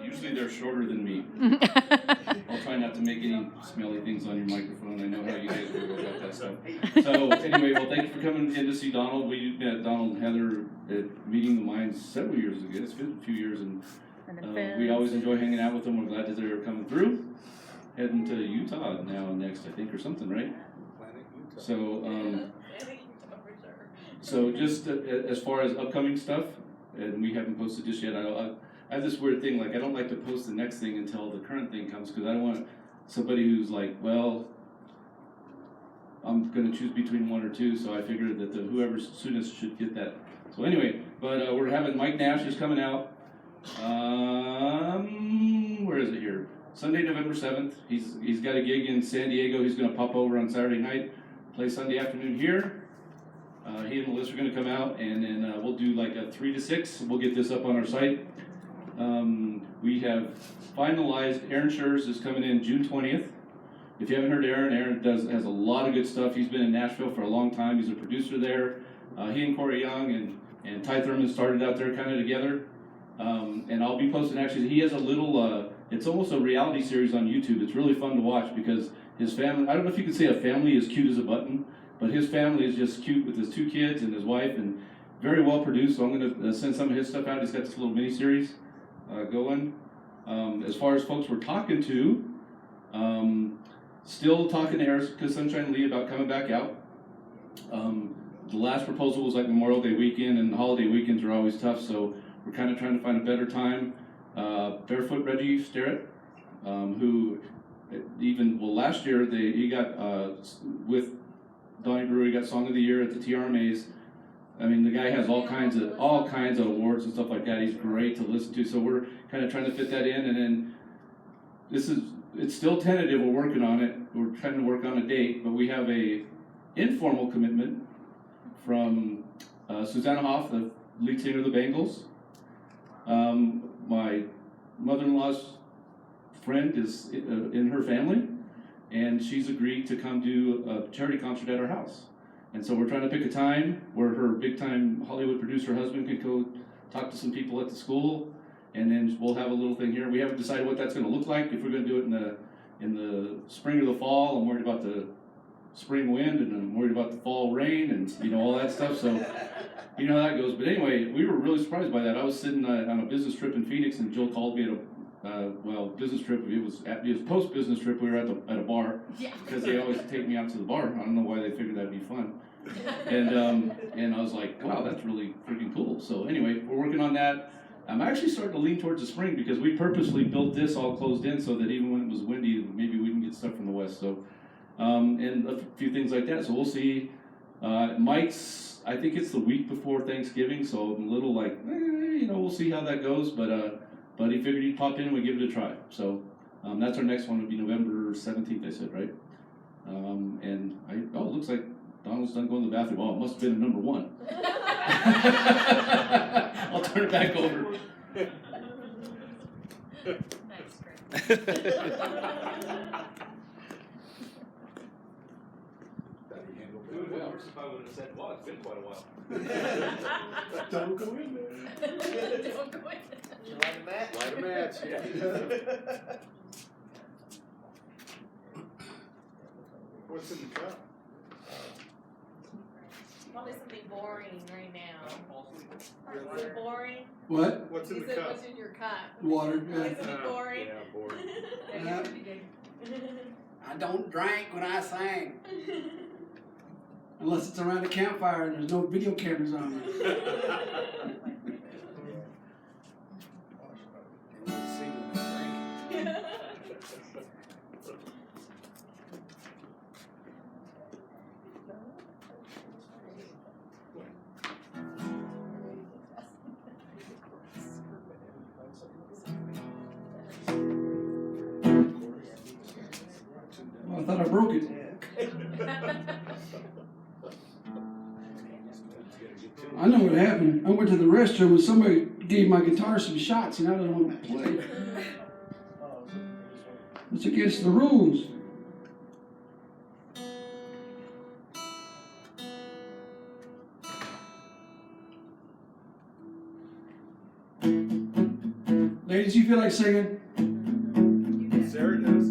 Usually they're shorter than me. I'll try not to make any smelly things on your microphone. I know how you guys feel about that stuff. So anyway, well, thank you for coming in to see Donald. We met Donald and Heather at Meeting the Minds several years ago. It's been a few years, and we always enjoy hanging out with them. We're glad that they're coming through. Heading to Utah now next, I think, or something, right? So just as far as upcoming stuff, and we haven't posted just yet. I have this weird thing, like I don't like to post the next thing until the current thing comes, because I don't want somebody who's like, well, I'm going to choose between one or two, so I figured that whoever's soonest should get that. So anyway, but we're having Mike Nash is coming out. Where is it here? Sunday, November 7th. He's got a gig in San Diego. He's going to pop over on Saturday night, play Sunday afternoon here. He and Melissa are going to come out, and then we'll do like a 3 to 6. We'll get this up on our site. We have finalized. Aaron Schurz is coming in June 20th. If you haven't heard Aaron has a lot of good stuff. He's been in Nashville for a long time. He's a producer there. He and Corey Young and Ty Thurman started out there kind of together. And I'll be posting, actually, he has a little, it's almost a reality series on YouTube. It's really fun to watch because his family, I don't know if you can say a family is cute as a button, but his family is just cute with his 2 kids and his wife, and very well produced. So I'm going to send some of his stuff out. He's got this little mini series going. As far as folks we're talking to, still talking to Erica Sunshine Lee about coming back out. The last proposal was like Memorial Day weekend, and holiday weekends are always tough, so we're kind of trying to find a better time. Barefoot Reggie Starrett who even, well, last year he got, with Donnie Brewer, he got Song of the Year at the TRMAs. I mean, the guy has all kinds of awards and stuff like that. He's great to listen to. So we're kind of trying to fit that in, and then it's still tentative. We're working on it. We're trying to work on a date, but we have a informal commitment from Susanna Hoff, the lead singer of the Bangles. My mother-in-law's friend is in her family, and she's agreed to come do a charity concert at our house. And so we're trying to pick a time where her big-time Hollywood producer husband can go talk to some people at the school, and then we'll have a little thing here. We haven't decided what that's going to look like. If we're going to do it in the spring or the fall, I'm worried about the spring wind, and I'm worried about the fall rain, and all that stuff. So you know how that goes. But anyway, we were really surprised by that. I was sitting on a business trip in Phoenix, and Jill called me at a business trip. It was post-business trip. We were at a bar, because they always take me out to the bar. I don't know why they figured that'd be fun. And I was like, wow, that's really freaking cool. So anyway, we're working on that. I'm actually starting to lean towards the spring, because we purposely built this all closed in so that even when it was windy, maybe we can get stuff from the west. So, and a few things like that. So we'll see. Mike's, I think it's the week before Thanksgiving, so I'm a little like, we'll see how that goes. But he figured he'd pop in and we'd give it a try. So that's our next one. Would be November 17th, I said, right? And it looks like Donald's done going to the bathroom. Oh, it must have been a number one. I'll turn it back over. Nice, Chris. Well, I would have said, well, it's been quite a while. Don't go in there. Don't go in. You like a match? Light a match, yeah. What's in the cup? Probably something boring right now. Is it boring? What? What's in He the said, cup? what's in your cup? Water. Is it boring? Yeah, boring. I don't drink when I sing. Unless it's around a campfire and there's no video cameras on it. Singing and drinking. Well, I thought I broke it. I know what happened. I went to the restroom and somebody gave my guitar some shots and I didn't want to play. It's against the rules. Ladies, you feel like singing? Sarah does.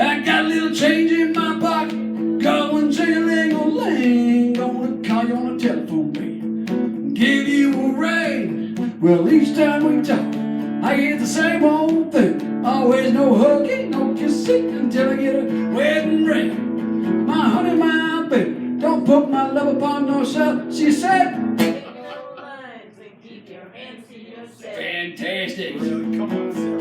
I got a little change in my pocket, going ching-a-ling-a-ling. Gonna call you on a telephone, babe, give you a ring. Well, each time we talk, I get the same old thing. Always no hugging, no kissing until I get a wedding ring. My honey, my baby, don't put my love upon no shelf. She said, No lines and keep your hands to yourself. fantastic. Really? Come on, Sarah.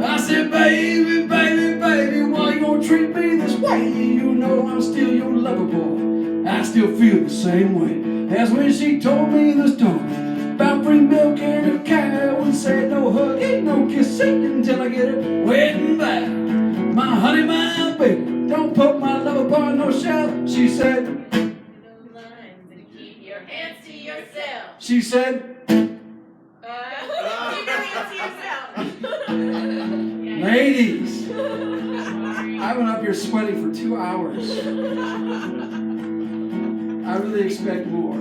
I said, baby, baby, baby, why you gonna treat me this way? You know I'm still your lover boy. I still feel the same way as when she told me the story about free milk and a cow and said no hugging, no kissing until I get a wedding vow. My honey, my baby, don't put my love upon no shelf. She said, No lines and keep your hands to yourself. she said, Keep your hands to yourself. ladies, Sorry. I went up here sweating for 2 hours. I really expect more.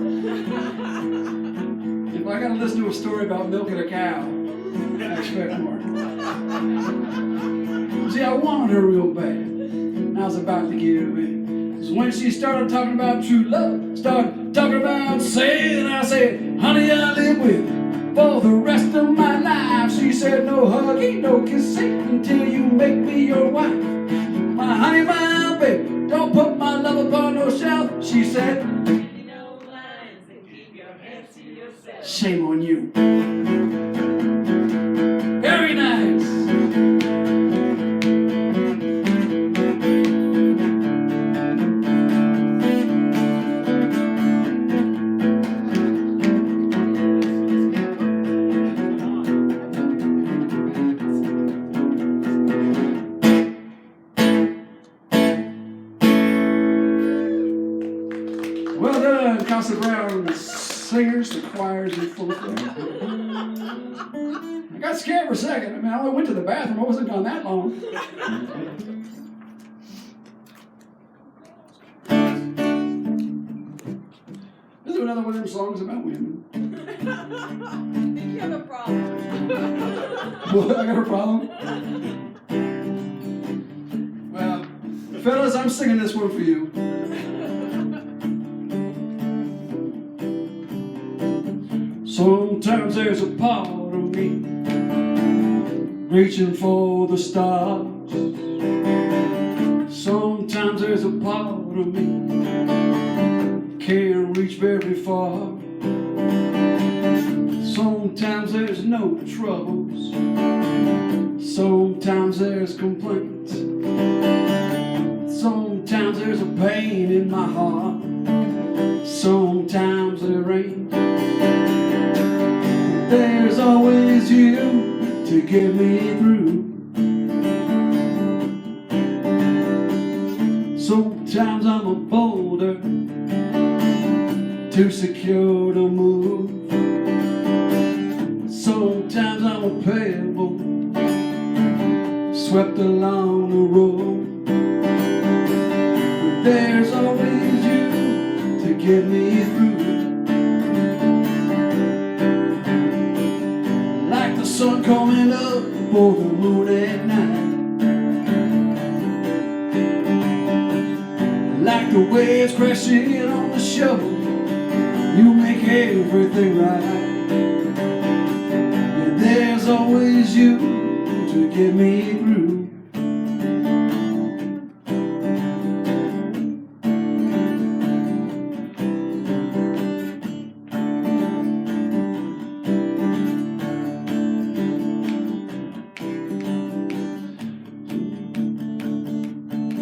If I gotta listen to a story about milking a cow, I expect more. See, I wanted her real bad, and I was about to give in. 'Cause when she started talking about true love, started talking about saying, I said, honey, I live with you for the rest of my life. She said, no hugging, no kissing until you make me your wife. My honey, my baby, don't put my love upon no shelf. She said, No lines and keep shame on you. Very nice. Well done, Casa Brown singers, the choirs in full effect. I got scared for a second. I mean, I only went to the bathroom. I wasn't gone that long. This is another one of them songs about women. You have a problem. What? I got a problem? Well, fellas, I'm singing this one for you. Sometimes there's a part of me reaching for the stars. Sometimes there's a part of me can't reach very far. Sometimes there's no troubles. Sometimes there's complaints. Sometimes there's a pain in my heart. Sometimes there ain't. There's always you to get me through. Sometimes I'm a boulder too secure to move. Sometimes I'm a pebble swept along the road. But there's always you to get me through. Like the sun coming up or the moon at night. Like the waves crashing on the shore, you make everything right. And there's always you to get me through.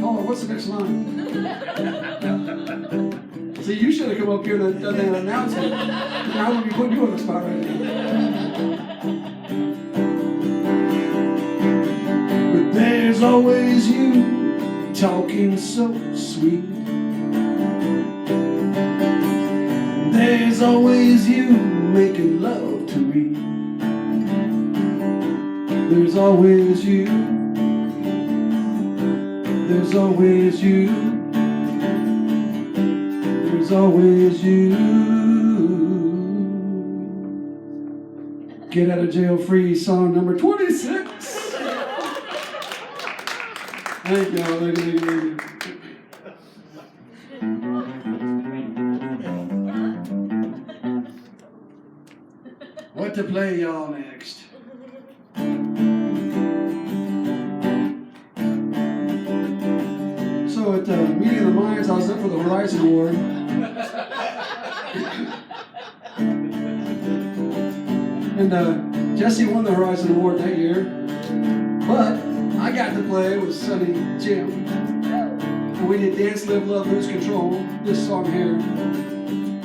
Oh, what's the next line? See, you should have come up here and done that announcement. I would be putting you on the spot right now. But there's always you talking so sweet. There's always you making love to me. There's always you. There's always you. There's always you. Get out of jail free, song number 26. Thank you, thank you, thank you. What to play y'all next? So at Meeting of the Minds, I was up for the Horizon Award. And Jesse won the Horizon Award that year. But I got to play with Sonny Jim. And we did Dance, Live, Love, Lose Control, this song here,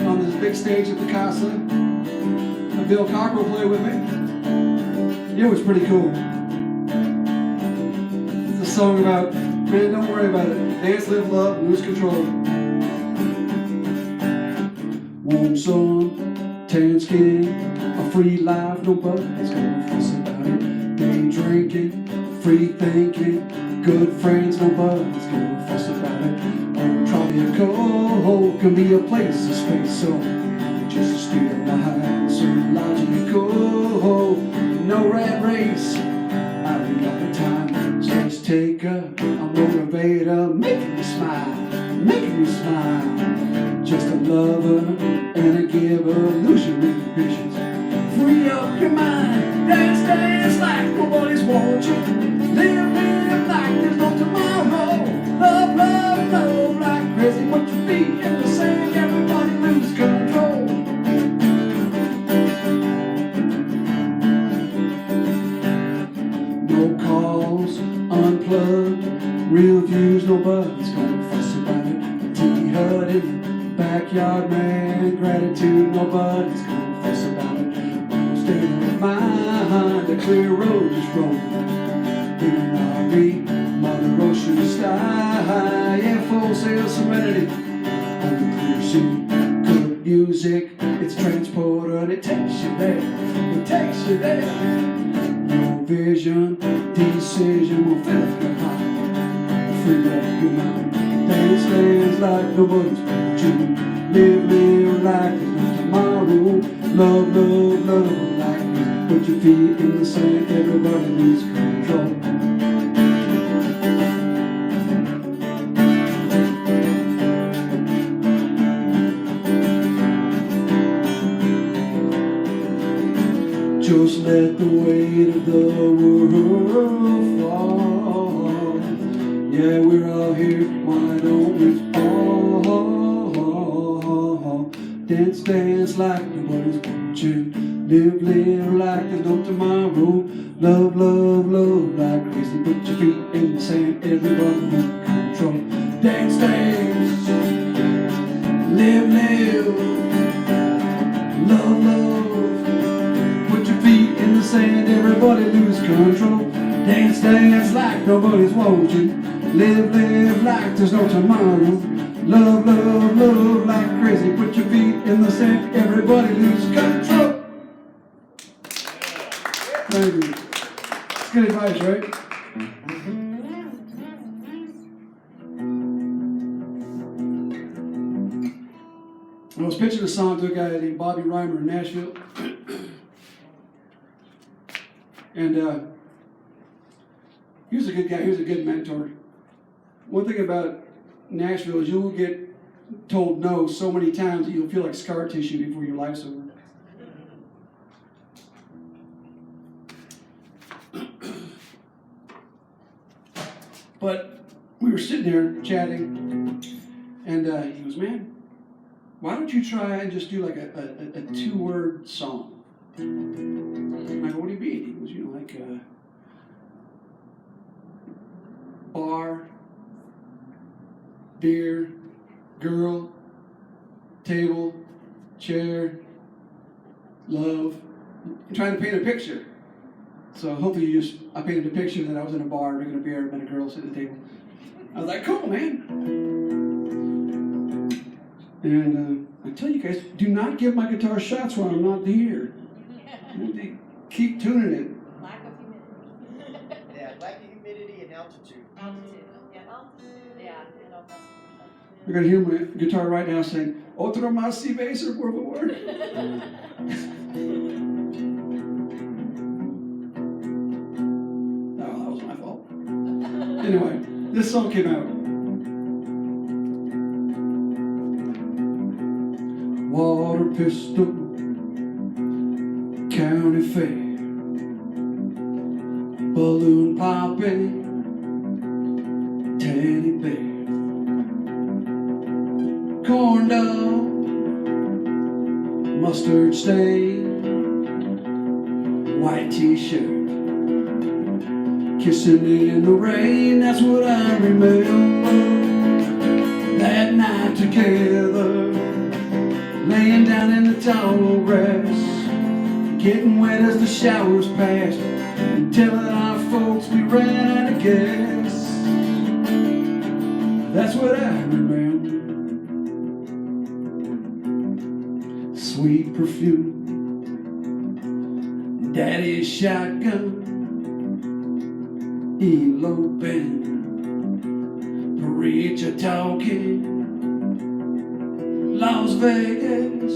on this big stage at the Casa. And Bill Cockrell played with me. It was pretty cool. It's a song about, man, don't worry about it. Dance, live, love, lose control. Warm sun, tan skin, a free life, nobody's gonna fuss about it. Day drinking, free thinking, good friends, nobody's gonna fuss about it. Oh, tropical can be a place of space, so just a state of mind, so logical, no rat race, I'll be up in time. Just take a motivator, making you smile, making you smile. Just a lover and a giver, lose your inhibitions, free up your mind, dance, dance like nobody's watching, live, live like there's no tomorrow, love, love, love like crazy, what you feel, and the same, everybody lose control. with gratitude, nobody's gonna fuss about it. I'm staying with mind, a clear road just rolling. Hearing I read Mother Ocean sky, yeah, full sail serenity on the clear sea. Good music, it's transported, it takes you there, it takes you there. No vision, decision will fill up your heart, free up your mind. Dance like nobody's watching. Live like there's no tomorrow. Love like this. Put your feet in the sand, everybody needs control. Just let the weight of the world fall. Yeah, we're all here, why don't we all dance, dance like nobody's watching. Live like there's no tomorrow. Love like crazy. Put your feet in the sand, everybody in control. Dance, dance, live, love. Put your feet in the sand, everybody lose control. Dance, dance like nobody's watching. Live like there's no tomorrow. Love like crazy. Put your feet in the sand, everybody lose control. Thank you. It's good advice, right? I was pitching a song to a guy named Bobby Reimer in Nashville. And he was a good guy, he was a good mentor. One thing about Nashville is you will get told no so many times that you'll feel like scar tissue before your life's over. But we were sitting there chatting, and he goes, man, why don't you try and just do like a two-word song? I go, what do you mean? He goes, you know, like bar, beer, girl, table, chair, love. I'm trying to paint a picture. So hopefully I painted a picture that I was in a bar drinking a beer and met a girl sitting at the table. I was like, cool, man. And I tell you guys, do not give my guitar shots while I'm not here. Keep tuning it. Lack of humidity. Yeah, lack of humidity and altitude. Altitude. Yeah, it'll mess You're going to hear my guitar right now saying, Otro más si beso, por favor. Oh, that was my fault. Anyway, this song came out. Water pistol, county fair, balloon popping, teddy bear, corn dog, mustard stain, white t-shirt, kissing in the rain. That's what I remember. That night together, laying down in the tall grass, getting wet as the showers passed, and telling our folks we ran out of gas. That's what I remember. Sweet perfume, daddy's shotgun, eloping, preacher talking, Las Vegas,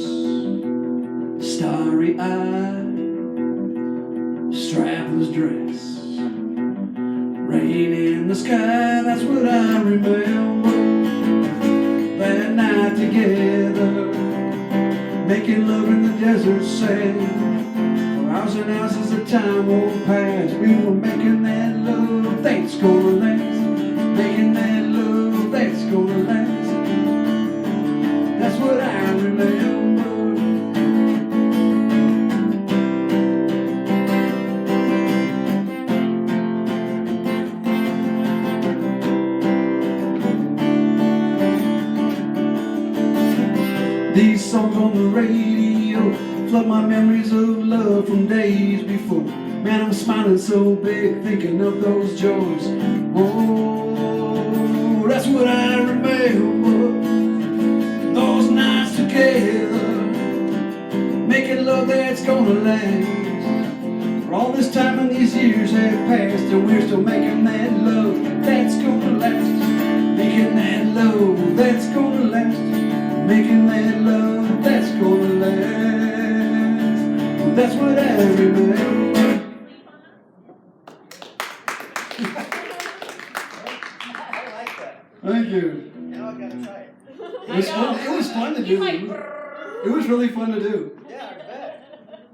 starry-eyed, strapless dress, rain in the sky. That's what I remember. That night together, making love in the desert sand. For hours and hours as the time won't pass, we were making that love that's gonna last, making that love that's gonna last. That's what I remember. These songs on the radio flood my memories of love from days before. Man, I'm smiling so big thinking of those joys. Oh, that's what I remember. Those nights together, making love that's gonna last. For all this time and these years have passed, and we're still making that love that's gonna last. Making that love that's gonna last. Making that love that's gonna last. That's what I remember. I like that. Thank you. Now I gotta try it. It was fun. It was fun to do. It was really fun to do. Yeah, I bet.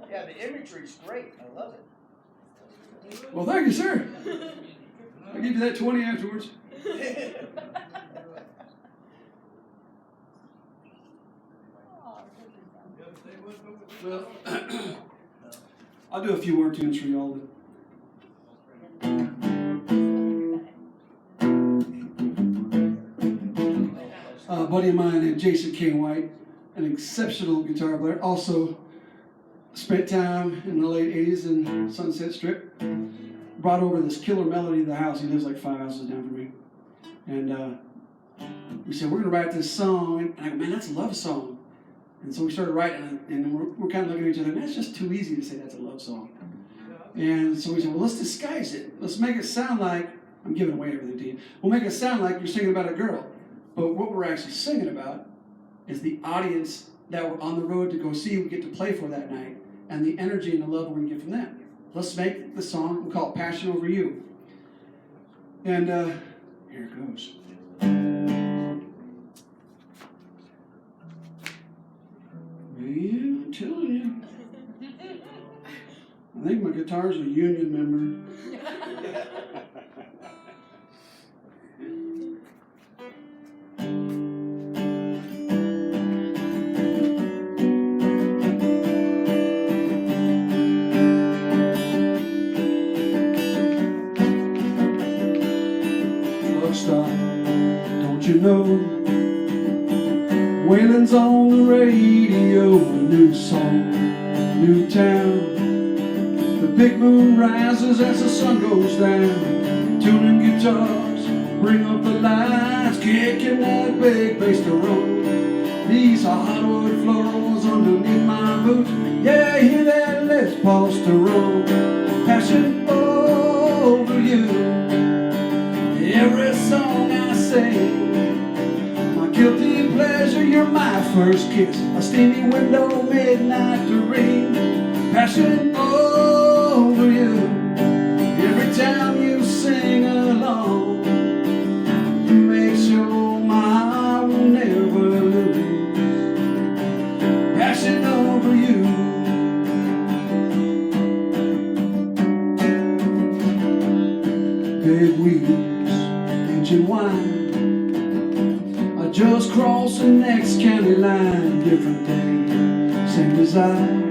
Yeah, the imagery's great. I love it. Well, thank you, sir. I'll give you that 20 afterwards. Well, I'll do a few more tunes for y'all. A buddy of mine named Jason K. White, an exceptional guitar player, also spent time in the late 80s in Sunset Strip. Brought over this killer melody to the house. He lives like 5 houses down from me. And we said, we're going to write this song. And I go, man, that's a love song. And so we started writing it, and we're kind of looking at each other, and that's just too easy to say that's a love song. And so we said, well, let's disguise it. Let's make it sound like, I'm giving away everything to you. We'll make it sound like you're singing about a girl. But what we're actually singing about is the audience that we're on the road to go see, we get to play for that night, and the energy and the love we're going to get from them. Let's make the song, we'll call it Passion Over You. And here it goes. Yeah, I'm telling you. I think my guitar's a union member. Don't you know? Waylon's on the radio, a new song, new town. The big moon rises as the sun goes down. Tuning guitars, bring up the lights, kicking that big bass to roll. These hardwood floors underneath my boots. Yeah, hear that Les Paul's to roll. Passion over you. Every song I sing, my guilty pleasure, you're my first kiss. A steamy window, midnight to ring. Passion over you. Every time you sing along, you make sure my heart will never lose. Passion over you. Big wheels, engine whine. I just crossed the next county line. Different day, same desire.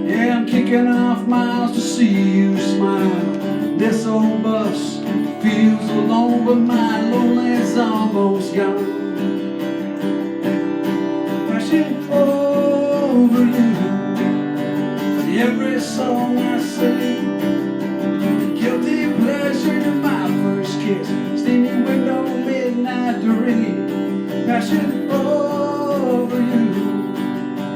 Yeah, I'm kicking off miles to see you smile. This old bus feels alone, but my loneliness almost gone. Passion over you. Every song I sing, guilty pleasure to my first kiss. Steamy window, midnight to ring. Passion over you.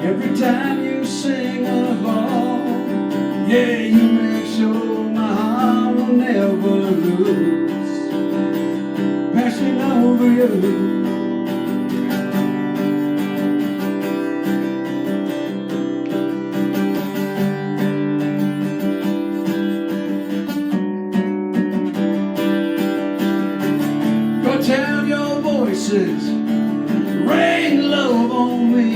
Every time you sing along, yeah, you make sure my heart will never lose. Passion over you. Tell your voices, rain love on me.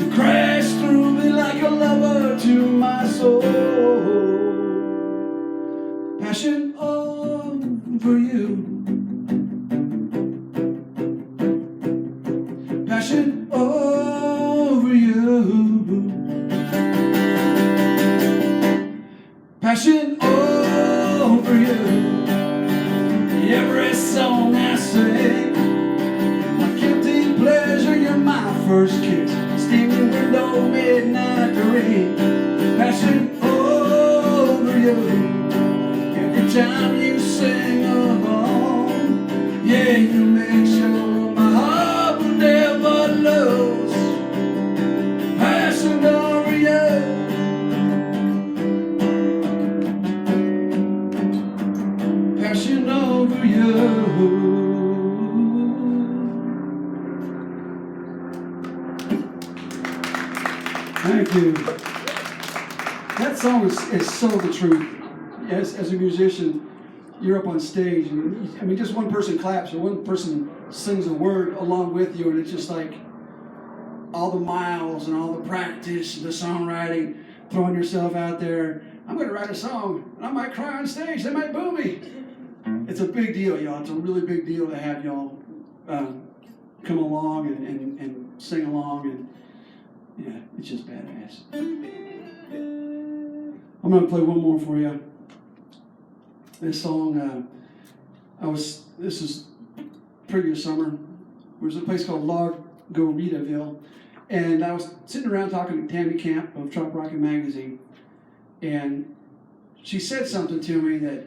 You crash through me like a lover to my soul. Passion over you. passing no midnight rain, passing over you. Every time you sing along, yeah, you make sure my heart will never lose. Passing over you, passing over you. Thank you. That song is so the truth. As a musician, you're up on stage, and I mean, just one person claps or one person sings a word along with you, and it's just like all the miles and all the practice, the songwriting, throwing yourself out there. I'm going to write a song, and I might cry on stage. They might boo me. It's a big deal, y'all. It's a really big deal to have y'all come along and sing along, and yeah, it's just badass. I'm going to play one more for you. This song, this is previous summer. There was a place called Largo Ritaville, and I was sitting around talking to Tammy Camp of Trop Rockin' Magazine, and she said something to me that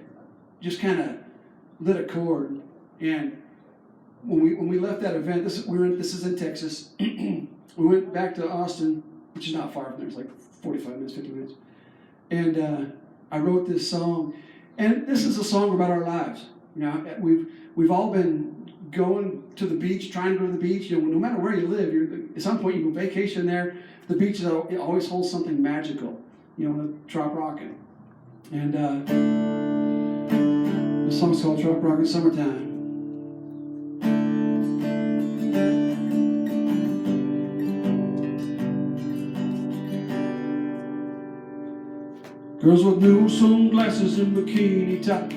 just kind of lit a chord. And when we left that event, this is in Texas. We went back to Austin, which is not far from there. It's like 45 minutes, 50 minutes. And I wrote this song, and this is a song about our lives. You know, we've all been going to the beach, trying to go to the beach. You know, no matter where you live, at some point you go vacation there. The beach it always holds something magical. You know, with Trop Rockin'. And the song's called Trop Rockin' Summertime. Girls with new sunglasses and bikini tops.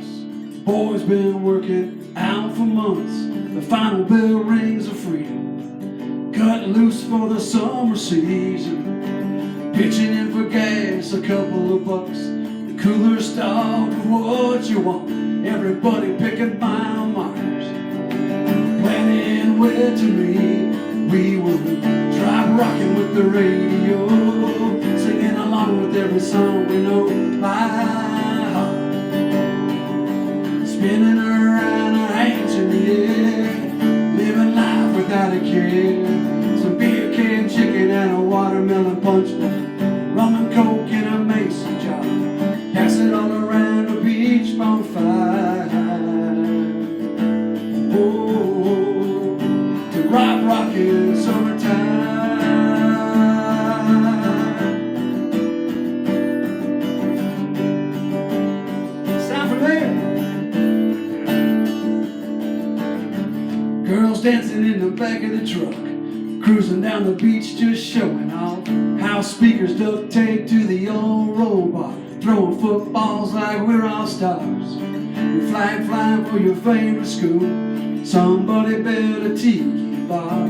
Boys been working out for months. The final bell rings of freedom. Cut loose for the summer season. Pitching in for gas, a couple of bucks. The cooler stocked with what you want. Everybody picking mile markers. Planning where to meet. We will drive rocking with the radio. Singing along with every song we know by heart. Spinning around our hands in the air. Living life without a care. Some beer can chicken and a watermelon punch bowl. Rum and coke in a mason jar. Pass it all around the beach bonfire. Oh, to rock rockin' summertime. Girls dancing in the back of the truck, cruising down the beach just showing off. House speakers duct taped to the old robot, throwing footballs like we're all stars. Your flag flying for your favorite school. Somebody built a tiki bar,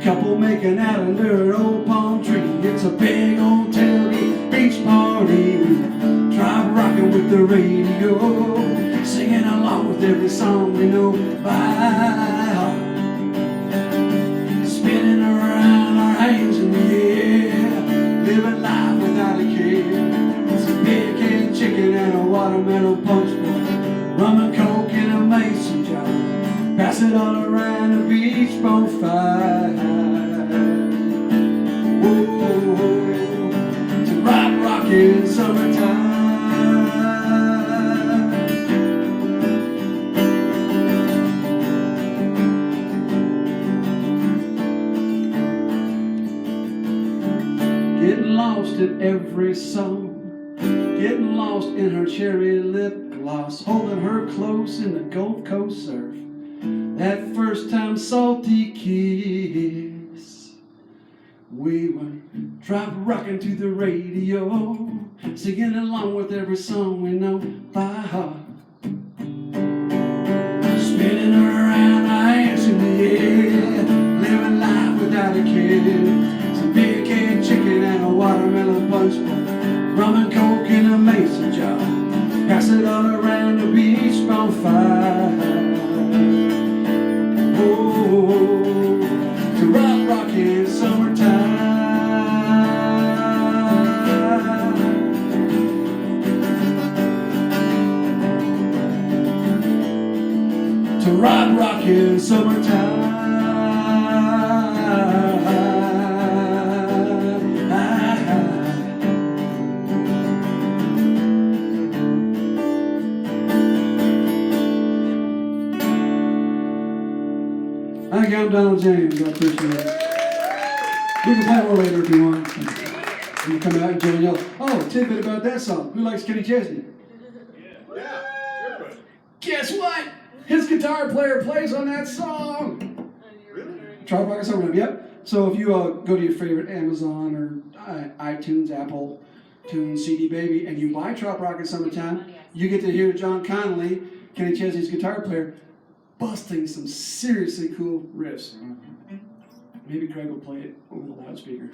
couple making out under an old palm tree. It's a big old tailgate beach party. We drive rocking with the radio, singing along with every song we know by heart. Spinning around our hands in the air, living life without a care. Some beer can chicken and a watermelon punch bowl. Rum and coke in a mason jar. Pass it all around the beach bonfire. Whoa, to rock rockin' summertime. Getting lost in every song, getting lost in her cherry lip gloss, holding her close in the Gulf Coast surf. That first time salty kiss. We were drop rocking to the radio, singing along with every song we know by heart. Spinning around our hands in the air, living life without a care. Some beer can chicken and a watermelon punch bowl. Rum and coke in a mason jar. Pass it all around the beach bonfire. Oh, to rock rockin' summertime. Thank you, I'm Donald James. I appreciate it. We can play more later if you want. You can come out and join yell. Oh, tidbit about that song. Who likes Kenny Chesney? Yeah, everybody. Guess what? His guitar player plays on that song. Really? Trop Rocket Summertime, yep. So if you go to your favorite Amazon or iTunes, Apple Tunes, CD Baby, and you buy Trop Rocket Summertime, you get to hear John Connolly, Kenny Chesney's guitar player, busting some seriously cool riffs. Maybe Craig will play it over the loudspeaker.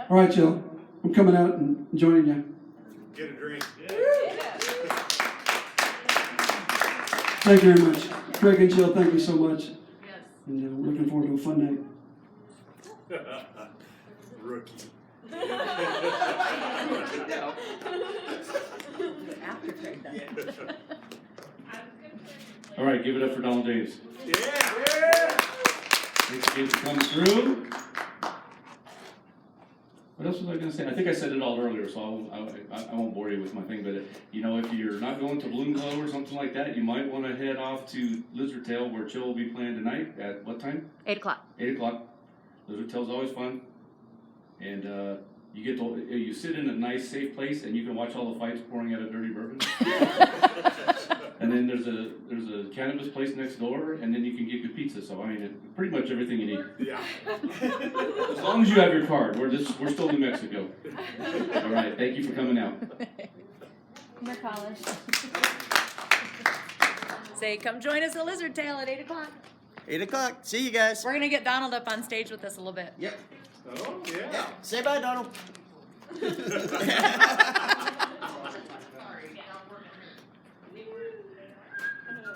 All right, Jill. I'm coming out and joining you. Get a drink. Thank you very much. Craig and Jill, thank you so much. Yes. And we're looking forward to a fun night. Rookie. After Craig does. All right, give it up for Donald James. Yeah. Thanks again for coming through. What else was I going to say? I think I said it all earlier, so I won't bore you with my thing. But if you're not going to Balloon Glow or something like that, you might want to head off to Lizard Tail, where Chill will be playing tonight at what time? 8 o'clock. 8 o'clock. Lizard Tail's always fun, and you sit in a nice, safe place, and you can watch all the fights pouring out of dirty bourbon. And then there's a cannabis place next door, and then you can get good pizza. So I mean, pretty much everything you need. Yeah. As long as you have your card. We're still New Mexico. All right. Thank you for coming out. More college. Say, come join us at Lizard Tail at 8 o'clock. 8 o'clock. See you guys. We're gonna get Donald up on stage with us a little bit. Yep. Oh, yeah. Say bye, Donald.